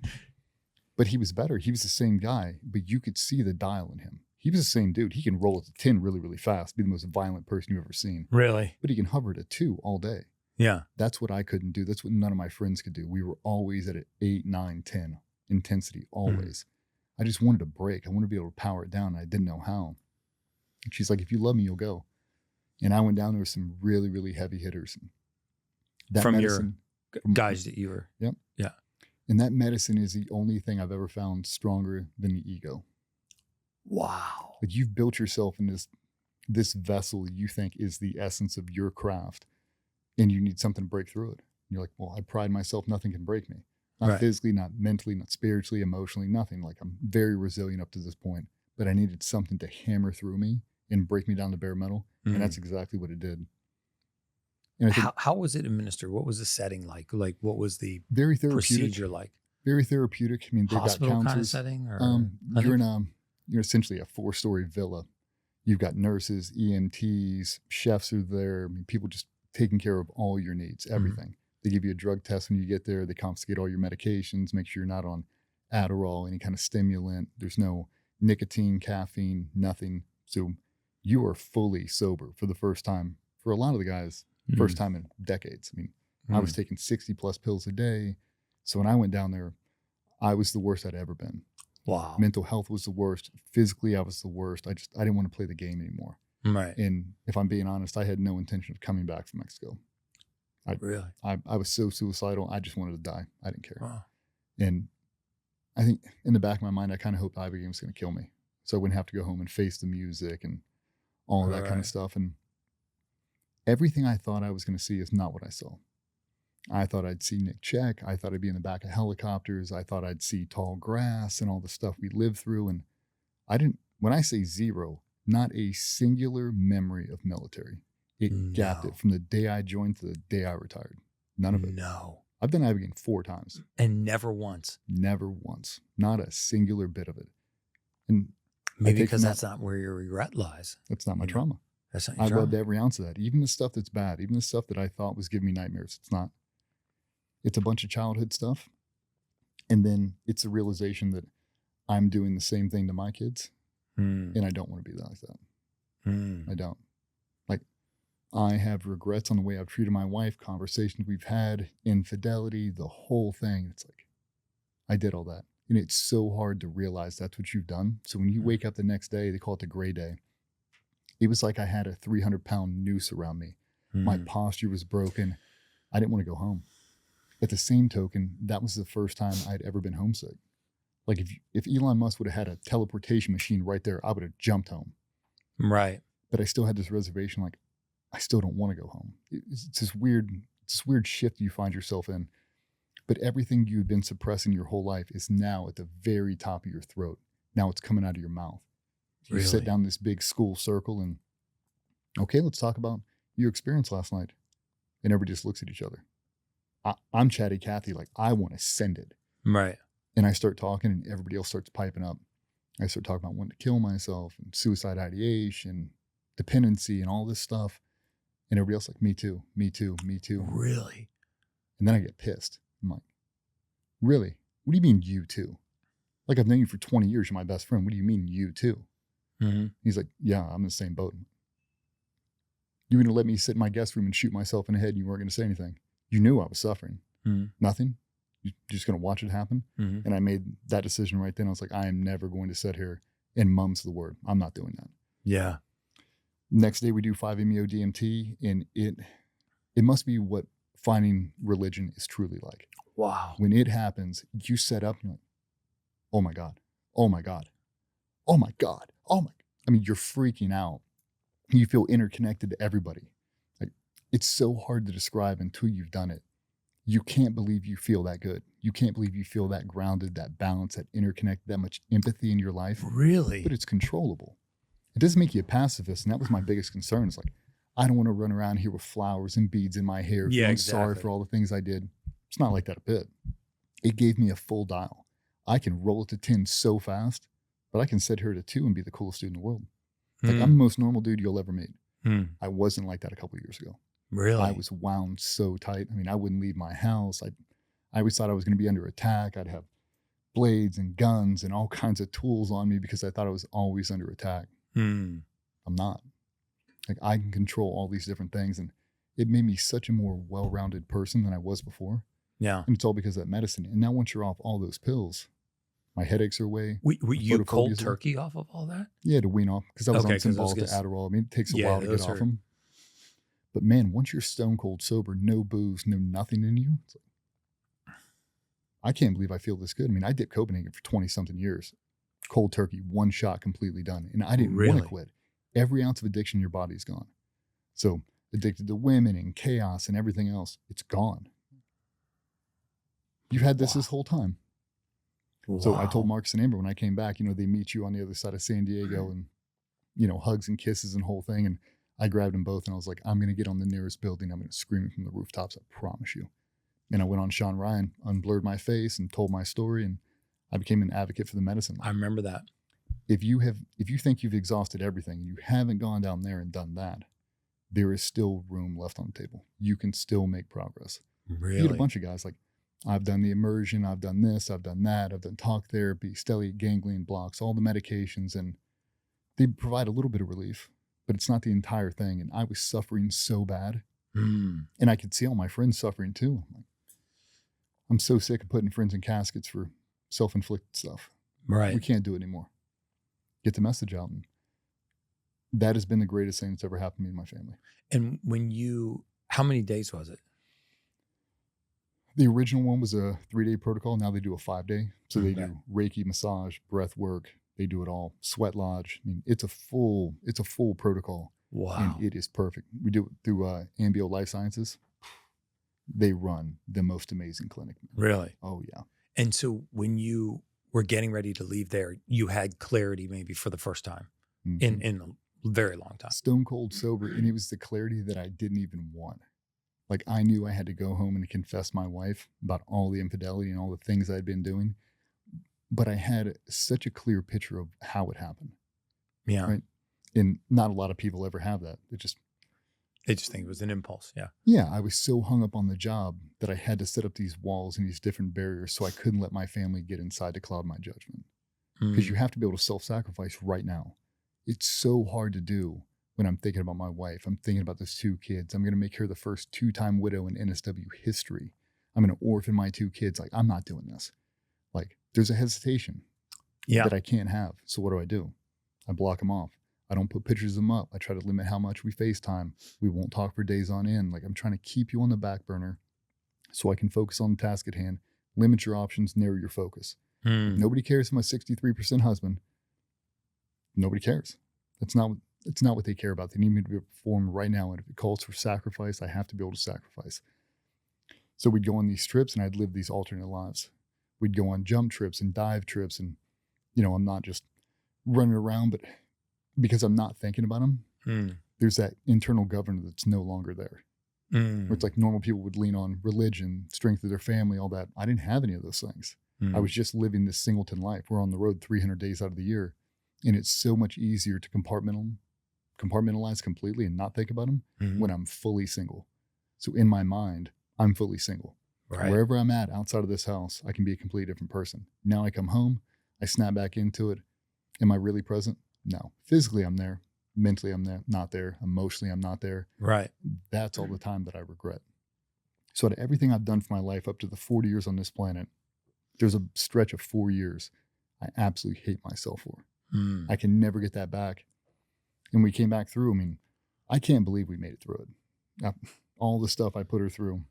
[SPEAKER 1] But he was better. He was the same guy, but you could see the dial in him. He was the same dude. He can roll at the 10 really, really fast, be the most violent person you've ever seen.
[SPEAKER 2] Really?
[SPEAKER 1] But he can hover at a 2 all day.
[SPEAKER 2] Yeah.
[SPEAKER 1] That's what I couldn't do. That's what none of my friends could do. We were always at an 8, 9, 10 intensity, always. I just wanted to break. I wanted to be able to power it down. And I didn't know how. And she's like, if you love me, you'll go. And I went down there with some really, really heavy hitters.
[SPEAKER 2] From guys that you were.
[SPEAKER 1] Yep.
[SPEAKER 2] Yeah.
[SPEAKER 1] And that medicine is the only thing I've ever found stronger than the ego.
[SPEAKER 2] Wow.
[SPEAKER 1] Like, you've built yourself in this vessel you think is the essence of your craft. And you need something to break through it. And you're like, well, I pride myself. Nothing can break me. Not physically, not mentally, not spiritually, emotionally, nothing. Like, I'm very resilient up to this point. But I needed something to hammer through me and break me down to bare metal. And that's exactly what it did. And I think,
[SPEAKER 2] how was it administered? What was the setting like? Like, what was the
[SPEAKER 1] very therapeutic
[SPEAKER 2] procedure like?
[SPEAKER 1] Very therapeutic. I mean, they've got counselors. Kind of
[SPEAKER 2] setting? Or
[SPEAKER 1] you're essentially a 4-story villa. You've got nurses, EMTs, chefs are there. I mean, people just taking care of all your needs, everything. They give you a drug test when you get there. They confiscate all your medications, make sure you're not on Adderall, any kind of stimulant. There's no nicotine, caffeine, nothing. So you are fully sober for the first time. For a lot of the guys, first time in decades. I mean, I was taking 60 plus pills a day. So when I went down there, I was the worst I'd ever been.
[SPEAKER 2] Wow.
[SPEAKER 1] Mental health was the worst. Physically, I was the worst. I didn't want to play the game anymore.
[SPEAKER 2] Right.
[SPEAKER 1] And if I'm being honest, I had no intention of coming back from Mexico.
[SPEAKER 2] Really?
[SPEAKER 1] I was so suicidal. I just wanted to die. I didn't care.
[SPEAKER 2] Wow.
[SPEAKER 1] And I think in the back of my mind, I kind of hoped Ibogaine was going to kill me. So I wouldn't have to go home and face the music and all of that kind of stuff. And everything I thought I was going to see is not what I saw. I thought I'd see Nick Check. I thought I'd be in the back of helicopters. I thought I'd see tall grass and all the stuff we lived through. And I didn't, when I say zero, not a singular memory of military. It gapped it from the day I joined to the day I retired. None of it.
[SPEAKER 2] No.
[SPEAKER 1] I've done Ibogaine 4 times.
[SPEAKER 2] And never once.
[SPEAKER 1] Never once. Not a singular bit of it. And
[SPEAKER 2] maybe because that's not where your regret lies.
[SPEAKER 1] That's not my trauma.
[SPEAKER 2] That's not your
[SPEAKER 1] I
[SPEAKER 2] trauma.
[SPEAKER 1] loved every ounce of that. Even the stuff that's bad, even the stuff that I thought was giving me nightmares. It's not. It's a bunch of childhood stuff. And then it's the realization that I'm doing the same thing to my kids. And I don't want to be like that. I don't. Like, I have regrets on the way I've treated my wife, conversations we've had, infidelity, the whole thing. It's like, I did all that. And it's so hard to realize that's what you've done. So when you wake up the next day, they call it the gray day. It was like I had a 300-pound noose around me. My posture was broken. I didn't want to go home. At the same token, that was the first time I'd ever been homesick. Like if Elon Musk would have had a teleportation machine right there, I would have jumped home.
[SPEAKER 2] Right.
[SPEAKER 1] But I still had this reservation, like, I still don't want to go home. It's this weird shift you find yourself in. But everything you've been suppressing your whole life is now at the very top of your throat. Now it's coming out of your mouth. You sit down in this big school circle and, okay, let's talk about your experience last night. And everybody just looks at each other. I'm chatty Cathy, like, I want to send it.
[SPEAKER 2] Right.
[SPEAKER 1] And I start talking and everybody else starts piping up. I start talking about wanting to kill myself and suicide ideation, dependency and all this stuff. And everybody else like, me too, me too, me too.
[SPEAKER 2] Really?
[SPEAKER 1] And then I get pissed. I'm like, really? What do you mean you too? Like, I've known you for 20 years. You're my best friend. What do you mean you too? He's like, yeah, I'm in the same boat. You were going to let me sit in my guest room and shoot myself in the head and you weren't going to say anything. You knew I was suffering. Nothing. You're just going to watch it happen. And I made that decision right then. I was like, I am never going to sit here and mum's the word. I'm not doing that.
[SPEAKER 2] Yeah.
[SPEAKER 1] Next day we do 5-MeO DMT, and it must be what finding religion is truly like.
[SPEAKER 2] Wow.
[SPEAKER 1] When it happens, you set up and you're like, oh my God, oh my God, oh my God, oh my. I mean, you're freaking out. You feel interconnected to everybody. Like, it's so hard to describe until you've done it. You can't believe you feel that good. You can't believe you feel that grounded, that balance, that interconnected, that much empathy in your life.
[SPEAKER 2] Really?
[SPEAKER 1] But it's controllable. It doesn't make you a pacifist. And that was my biggest concern. It's like, I don't want to run around here with flowers and beads in my hair.
[SPEAKER 2] Yeah,
[SPEAKER 1] I'm
[SPEAKER 2] exactly.
[SPEAKER 1] sorry for all the things I did. It's not like that a bit. It gave me a full dial. I can roll it to 10 so fast, but I can sit here to 2 and be the coolest dude in the world. Like, I'm the most normal dude you'll ever meet. I wasn't like that a couple of years ago.
[SPEAKER 2] Really?
[SPEAKER 1] I was wound so tight. I mean, I wouldn't leave my house. I always thought I was going to be under attack. I'd have blades and guns and all kinds of tools on me because I thought I was always under attack. I'm not. Like, I can control all these different things, and it made me such a more well-rounded person than I was before.
[SPEAKER 2] Yeah.
[SPEAKER 1] And it's all because of that medicine. And now once you're off all those pills, my headaches are away.
[SPEAKER 2] Were you cold turkey off of all that?
[SPEAKER 1] Yeah, to wean off, because I was on symbolic to Adderall. I mean, it takes a while to get off them. But man, once you're stone cold sober, no booze, no nothing in you, it's like, I can't believe I feel this good. I mean, I did Copenhagen for 20-something years. Cold turkey, one shot, completely done. And I didn't want to quit. Every ounce of addiction in your body is gone. So addicted to women and chaos and everything else, it's gone. You've had this whole time. Wow. So I told Marcus and Amber when I came back, you know, they meet you on the other side of San Diego and, you know, hugs and kisses and whole thing. And I grabbed them both and I was like, I'm going to get on the nearest building. I'm going to scream it from the rooftops. I promise you. And I went on Sean Ryan, unblurred my face and told my story. And I became an advocate for the medicine.
[SPEAKER 2] I remember that.
[SPEAKER 1] If you think you've exhausted everything and you haven't gone down there and done that, there is still room left on the table. You can still make progress.
[SPEAKER 2] Really?
[SPEAKER 1] You get a bunch of guys like, I've done the immersion, I've done this, I've done that, I've done talk therapy, stellate ganglion blocks, all the medications, and they provide a little bit of relief, but it's not the entire thing. And I was suffering so bad. And I could see all my friends suffering too. I'm so sick of putting friends in caskets for self-inflicted stuff.
[SPEAKER 2] Right.
[SPEAKER 1] We can't do it anymore. Get the message out. And that has been the greatest thing that's ever happened to me and my family.
[SPEAKER 2] And how many days was it?
[SPEAKER 1] The original one was a 3-day protocol. Now they do a 5-day. So they do Reiki, massage, breath work. They do it all. Sweat lodge. I mean, it's a full protocol.
[SPEAKER 2] Wow.
[SPEAKER 1] And it is perfect. We do it through Ambio Life Sciences. They run the most amazing clinic.
[SPEAKER 2] Really?
[SPEAKER 1] Oh, yeah.
[SPEAKER 2] And so when you were getting ready to leave there, you had clarity maybe for the first time in a very long time.
[SPEAKER 1] Stone cold sober. And it was the clarity that I didn't even want. Like, I knew I had to go home and confess my wife about all the infidelity and all the things I'd been doing. But I had such a clear picture of how it happened.
[SPEAKER 2] Yeah.
[SPEAKER 1] Right? And not a lot of people ever have that.
[SPEAKER 2] They just think it was an impulse. Yeah.
[SPEAKER 1] Yeah. I was so hung up on the job that I had to set up these walls and these different barriers so I couldn't let my family get inside to cloud my judgment. Because you have to be able to self-sacrifice right now. It's so hard to do when I'm thinking about my wife. I'm thinking about those 2 kids. I'm going to make her the first 2-time widow in NSW history. I'm going to orphan my 2 kids. Like, I'm not doing this. Like, there's a hesitation that I can't have. So what do? I block them off. I don't put pictures of them up. I try to limit how much we FaceTime. We won't talk for days on end. Like, I'm trying to keep you on the back burner so I can focus on the task at hand, limit your options, narrow your focus. Nobody cares if I'm a 63% husband. Nobody cares. It's not what they care about. They need me to perform right now. And if it calls for sacrifice, I have to be able to sacrifice. So we'd go on these trips and I'd live these alternate lives. We'd go on jump trips and dive trips. And, I'm not just running around, but because I'm not thinking about them, there's that internal governor that's no longer there. Where it's like normal people would lean on religion, strength of their family, all that. I didn't have any of those things. I was just living this singleton life. We're on the road 300 days out of the year. And it's so much easier to compartmentalize completely and not think about them when I'm fully single. So in my mind, I'm fully single. Right. Wherever I'm at outside of this house, I can be a completely different person. Now I come home, I snap back into it. Am I really present? No. Physically, I'm there. Mentally, I'm there, not there. Emotionally, I'm not there.
[SPEAKER 2] Right.
[SPEAKER 1] That's all the time that I regret. So out of everything I've done for my life up to the 40 years on this planet, there's a stretch of 4 years I absolutely hate myself for. I can never get that back. And we came back through. I mean, I can't believe we made it through it. All the stuff I put her through.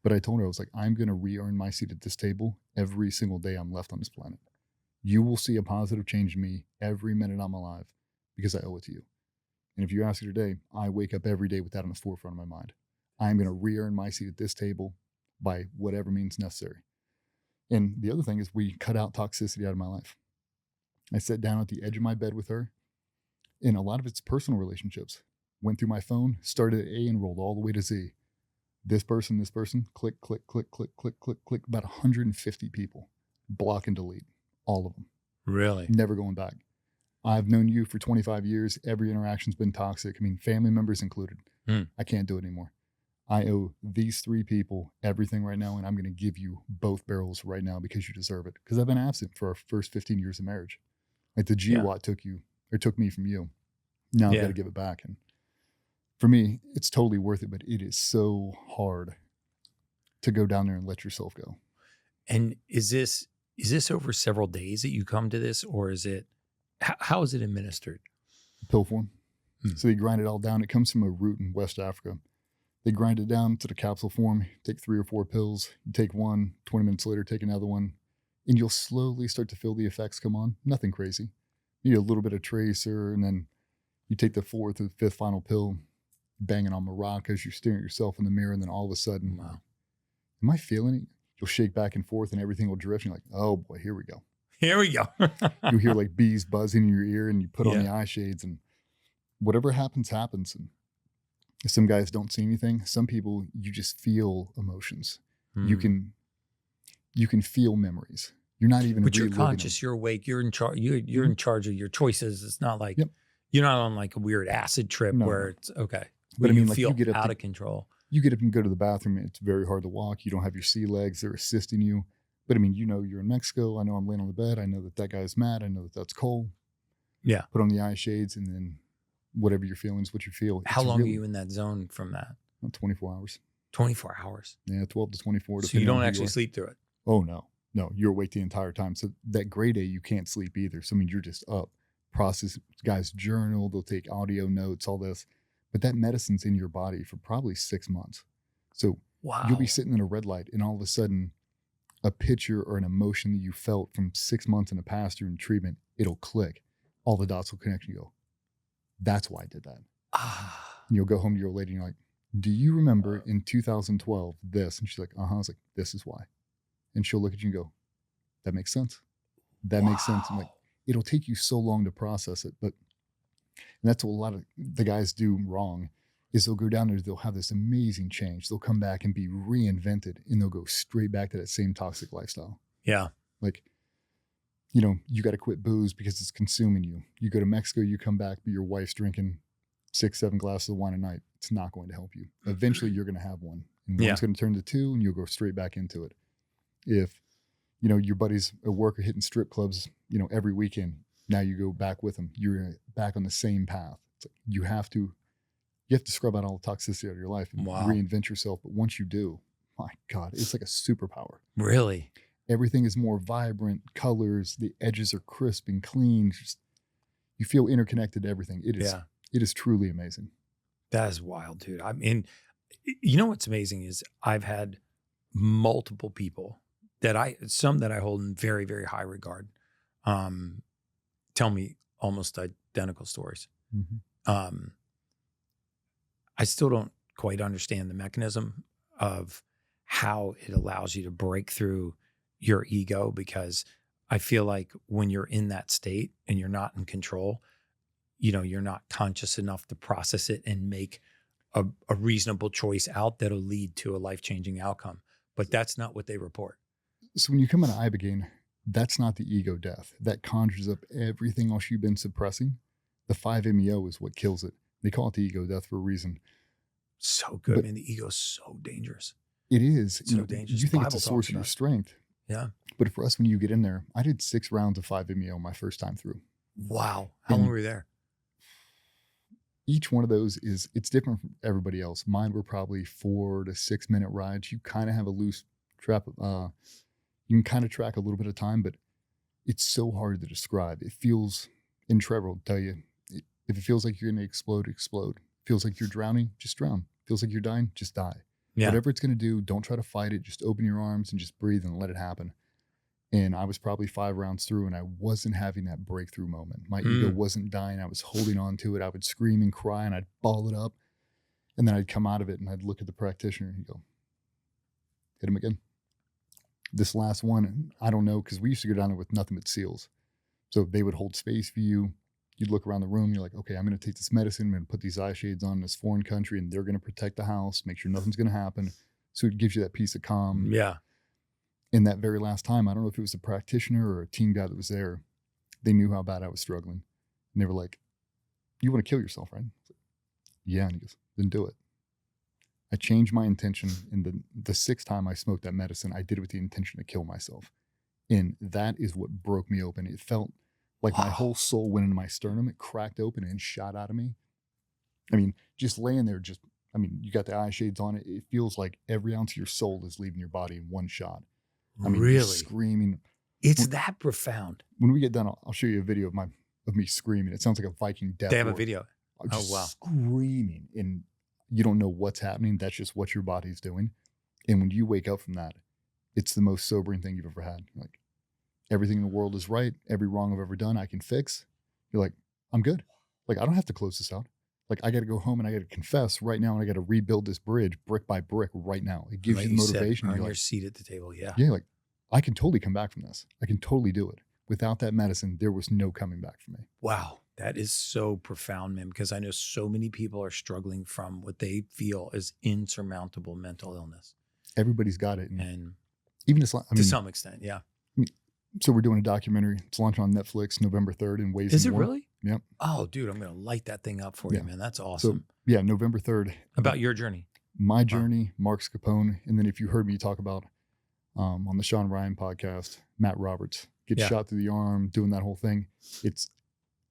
[SPEAKER 1] But I told her, I was like, I'm going to re-earn my seat at this table every single day I'm left on this planet. You will see a positive change in me every minute I'm alive because I owe it to you. And if you ask her today, I wake up every day with that on the forefront of my mind. I'm going to re-earn my seat at this table by whatever means necessary. And the other thing is we cut out toxicity out of my life. I sat down at the edge of my bed with her, and a lot of it's personal relationships. Went through my phone, started at A and rolled all the way to Z. This person, click, click, click, click, click, click, click, about 150 people. Block and delete, all of them.
[SPEAKER 2] Really?
[SPEAKER 1] Never going back. I've known you for 25 years. Every interaction's been toxic. I mean, family members included. I can't do it anymore. I owe these 3 people everything right now, and I'm going to give you both barrels right now because you deserve it. Because I've been absent for our first 15 years of marriage. Like the GWAT took me from you. Now I've got to give it back. And for me, it's totally worth it, but it is so hard to go down there and let yourself go.
[SPEAKER 2] And is this over several days that you come to this, or is it, how is it administered?
[SPEAKER 1] Pill form. So they grind it all down. It comes from a root in West Africa. They grind it down to the capsule form, take 3 or 4 pills. You take one, 20 minutes later, take another one, and you'll slowly start to feel the effects come on. Nothing crazy. You need a little bit of tracer, and then you take the 4th or 5th final pill, banging on maracas. You're staring at yourself in the mirror, and then all of a sudden, wow, am I feeling it? You'll shake back and forth, and everything will drift. And you're like, oh boy, here we go.
[SPEAKER 2] Here we go.
[SPEAKER 1] You hear like bees buzzing in your ear, and you put on the eye shades, and whatever happens, happens. And some guys don't see anything. Some people, you just feel emotions. You can feel memories. You're not even.
[SPEAKER 2] But you're conscious. You're awake. You're in charge. You're in charge of your choices. It's not like you're not on like a weird acid trip where it's okay. But I mean, like, you feel out of control.
[SPEAKER 1] You get up and go to the bathroom. It's very hard to walk. You don't have your sea legs. They're assisting you. But I mean, you're in Mexico. I know I'm laying on the bed. I know that guy's mad. I know that that's cold. Yeah. Put on the eye shades, and then whatever you're feeling is what you feel.
[SPEAKER 2] How long are you in that zone from that?
[SPEAKER 1] 24 hours.
[SPEAKER 2] 24 hours.
[SPEAKER 1] Yeah, 12 to 24.
[SPEAKER 2] So you don't actually sleep through it?
[SPEAKER 1] Oh, no. No, you're awake the entire time. So that gray day, you can't sleep either. So, I mean, you're just up. Process, guys journal, they'll take audio notes, all this. But that medicine's in your body for probably 6 months. So you'll be sitting in a red light, and all of a sudden, a picture or an emotion that you felt from 6 months in the past during treatment, it'll click. All the dots will connect, and you go, that's why I did that. And you'll go home to your lady and you're like, do you remember in 2012 this? And she's like, I was like, this is why. And she'll look at you and go, that makes sense. That makes sense. And like, it'll take you so long to process it. And that's what a lot of the guys do wrong is they'll go down there, they'll have this amazing change. They'll come back and be reinvented, and they'll go straight back to that same toxic lifestyle. Yeah. Like, you know, you got to quit booze because it's consuming you. You go to Mexico, you come back, but your wife's drinking 6-7 glasses of wine a night. It's not going to help you. Eventually you're going to have one, and one's going to turn to 2 and you'll go straight back into it. If, you know, your buddies at work are hitting strip clubs, you know, every weekend, now you go back with them. You're back on the same path. It's like you have to scrub out all the toxicity out of your life and reinvent yourself. But once you do, my God, it's like a superpower.
[SPEAKER 2] Really?
[SPEAKER 1] Everything is more vibrant, colors, the edges are crisp and clean. Just, you feel interconnected to everything. It is truly amazing.
[SPEAKER 2] That is wild, dude. I mean, you know what's amazing is I've had multiple people some that I hold in very, very high regard, tell me almost identical stories. Mm-hmm. I still don't quite understand the mechanism of how it allows you to break through your ego, because I feel like when you're in that state and you're not in control, you know, you're not conscious enough to process it and make a reasonable choice out that'll lead to a life-changing outcome. But that's not what they report.
[SPEAKER 1] So when you come into Ibogaine, that's not the ego death. That conjures up everything else you've been suppressing. The 5-MeO is what kills it. They call it the ego death for a reason.
[SPEAKER 2] So good, man. The ego is so dangerous.
[SPEAKER 1] It is.
[SPEAKER 2] It's so dangerous.
[SPEAKER 1] You think it's a source of your strength.
[SPEAKER 2] Yeah.
[SPEAKER 1] But for us, when you get in there, I did 6 rounds of 5-MeO my first time through.
[SPEAKER 2] Wow. How long were you there?
[SPEAKER 1] Each one of those it's different from everybody else. Mine were probably 4 to 6 minute rides. You kind of have a loose trap. You can kind of track a little bit of time, but it's so hard to describe. It feels, and Trevor will tell you, if it feels like you're going to explode, explode. Feels like you're drowning, just drown. Feels like you're dying, just die. Yeah. Whatever it's going to do, don't try to fight it. Just open your arms and just breathe and let it happen. And I was probably 5 rounds through and I wasn't having that breakthrough moment. My ego wasn't dying. I was holding on to it. I would scream and cry and I'd ball it up. And then I'd come out of it and I'd look at the practitioner and he'd go, hit him again. This last one, I don't know, because we used to go down there with nothing but SEALs. So they would hold space for you. You'd look around the room. You're like, okay, I'm going to take this medicine. I'm going to put these eye shades on in this foreign country and they're going to protect the house, make sure nothing's going to happen. So it gives you that peace of calm.
[SPEAKER 2] Yeah.
[SPEAKER 1] In that very last time, I don't know if it was a practitioner or a team guy that was there. They knew how bad I was struggling. And they were like, you want to kill yourself, right? Like, yeah. And he goes, then do it. I changed my intention. And the 6th time I smoked that medicine, I did it with the intention to kill myself. And that is what broke me open. It felt like my whole soul went into my sternum. It cracked open and shot out of me. I mean, just laying there, you got the eye shades on it. It feels like every ounce of your soul is leaving your body in one shot. I mean,
[SPEAKER 2] really?
[SPEAKER 1] Screaming.
[SPEAKER 2] It's that profound.
[SPEAKER 1] When we get done, I'll show you a video of me screaming. It sounds like a Viking death.
[SPEAKER 2] They have a video.
[SPEAKER 1] Just screaming. And you don't know what's happening. That's just what your body's doing. And when you wake up from that, it's the most sobering thing you've ever had. Like, everything in the world is right. Every wrong I've ever done, I can fix. You're like, I'm good. Like, I don't have to close this out. Like, I got to go home and I got to confess right now, and I got to rebuild this bridge brick by brick right now. It gives you the motivation.
[SPEAKER 2] On your seat at the table, yeah.
[SPEAKER 1] Yeah, like, I can totally come back from this. I can totally do it. Without that medicine, there was no coming back for me.
[SPEAKER 2] Wow. That is so profound, man, because I know so many people are struggling from what they feel is insurmountable mental illness.
[SPEAKER 1] Everybody's got it.
[SPEAKER 2] And
[SPEAKER 1] even
[SPEAKER 2] to some extent, yeah.
[SPEAKER 1] So we're doing a documentary. It's launching on Netflix November 3rd in ways.
[SPEAKER 2] Is it really?
[SPEAKER 1] Yep.
[SPEAKER 2] Oh, dude, I'm going to light that thing up for you, man. That's awesome.
[SPEAKER 1] So, yeah, November 3rd.
[SPEAKER 2] About your journey.
[SPEAKER 1] My journey, Mark Scapone. And then if you heard me talk about on the Sean Ryan podcast, Matt Roberts gets shot through the arm, doing that whole thing. It's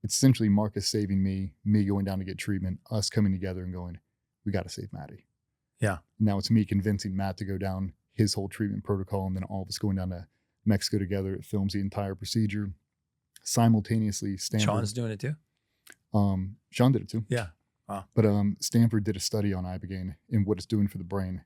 [SPEAKER 1] essentially Marcus saving me going down to get treatment, us coming together and going, we got to save Matty.
[SPEAKER 2] Yeah.
[SPEAKER 1] Now it's me convincing Matt to go down his whole treatment protocol, and then all of us going down to Mexico together. It films the entire procedure simultaneously. Stanford,
[SPEAKER 2] Sean's doing it too.
[SPEAKER 1] Sean did it too.
[SPEAKER 2] Yeah. Wow.
[SPEAKER 1] But Stanford did a study on Ibogaine and what it's doing for the brain.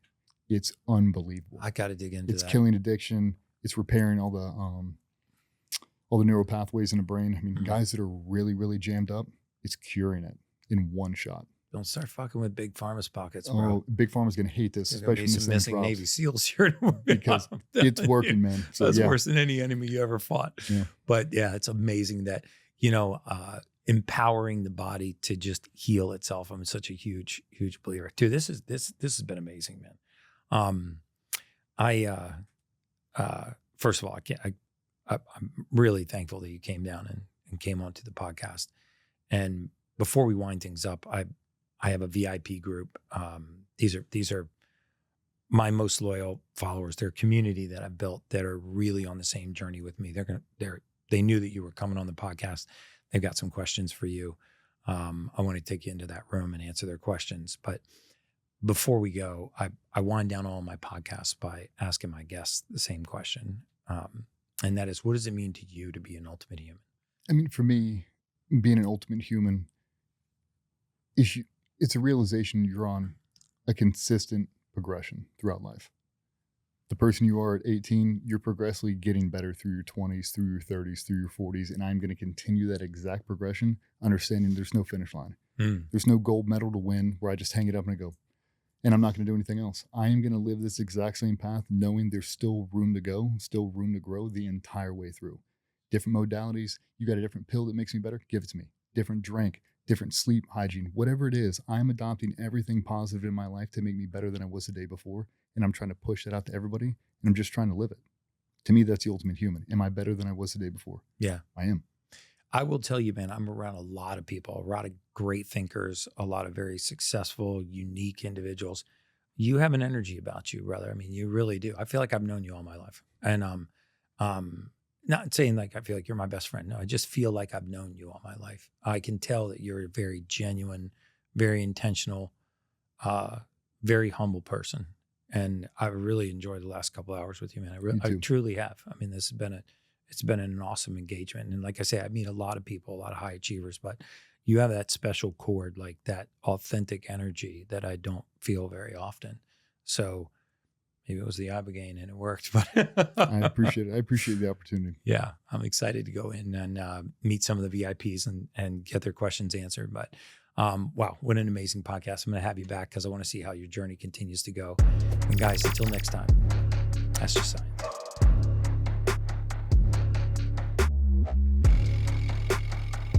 [SPEAKER 1] It's unbelievable.
[SPEAKER 2] I got to dig into that.
[SPEAKER 1] It's killing addiction. It's repairing all the neural pathways in the brain. I mean, guys that are really, really jammed up, it's curing it in one shot.
[SPEAKER 2] Don't start fucking with Big Pharma's pockets, bro.
[SPEAKER 1] Oh, Big Pharma's going to hate this, especially
[SPEAKER 2] in some missing Navy SEALs here.
[SPEAKER 1] Because it's working, man. So,
[SPEAKER 2] that's worse than any enemy you ever fought.
[SPEAKER 1] Yeah.
[SPEAKER 2] But yeah, it's amazing that, empowering the body to just heal itself. I'm such a huge, huge believer. Dude, this has been amazing, man. First of all, I'm really thankful that you came down and came onto the podcast. And before we wind things up, I have a VIP group. These are my most loyal followers. They're a community that I've built that are really on the same journey with me. They knew that you were coming on the podcast. They've got some questions for you. I want to take you into that room and answer their questions. But before we go, I wind down all my podcasts by asking my guests the same question. And that is, what does it mean to you to be an ultimate human?
[SPEAKER 1] I mean, for me, being an ultimate human, it's a realization you're on a consistent progression throughout life. The person you are at 18, you're progressively getting better through your 20s, through your 30s, through your 40s. And I'm going to continue that exact progression, understanding there's no finish line. There's no gold medal to win where I just hang it up and I go, and I'm not going to do anything else. I am going to live this exact same path, knowing there's still room to go, still room to grow the entire way through. Different modalities. You got a different pill that makes me better? Give it to me. Different drink, different sleep hygiene, whatever it is. I'm adopting everything positive in my life to make me better than I was the day before. And I'm trying to push that out to everybody. And I'm just trying to live it. To me, that's the ultimate human. Am I better than I was the day before?
[SPEAKER 2] Yeah,
[SPEAKER 1] I am.
[SPEAKER 2] I will tell you, man, I'm around a lot of people, a lot of great thinkers, a lot of very successful, unique individuals. You have an energy about you, brother. I mean, you really do. I feel like I've known you all my life. And not saying like I feel like you're my best friend. No, I just feel like I've known you all my life. I can tell that you're a very genuine, very intentional, very humble person. And I've really enjoyed the last couple of hours with you, man. I truly have. I mean, it's been an awesome engagement. And like I say, I meet a lot of people, a lot of high achievers, but you have that special chord, like that authentic energy that I don't feel very often. So maybe it was the Ibogaine and it worked, but
[SPEAKER 1] I appreciate it. I appreciate the opportunity.
[SPEAKER 2] Yeah, I'm excited to go in and meet some of the VIPs and get their questions answered. But wow, what an amazing podcast. I'm going to have you back because I want to see how your journey continues to go. And guys, until next time, that's just science.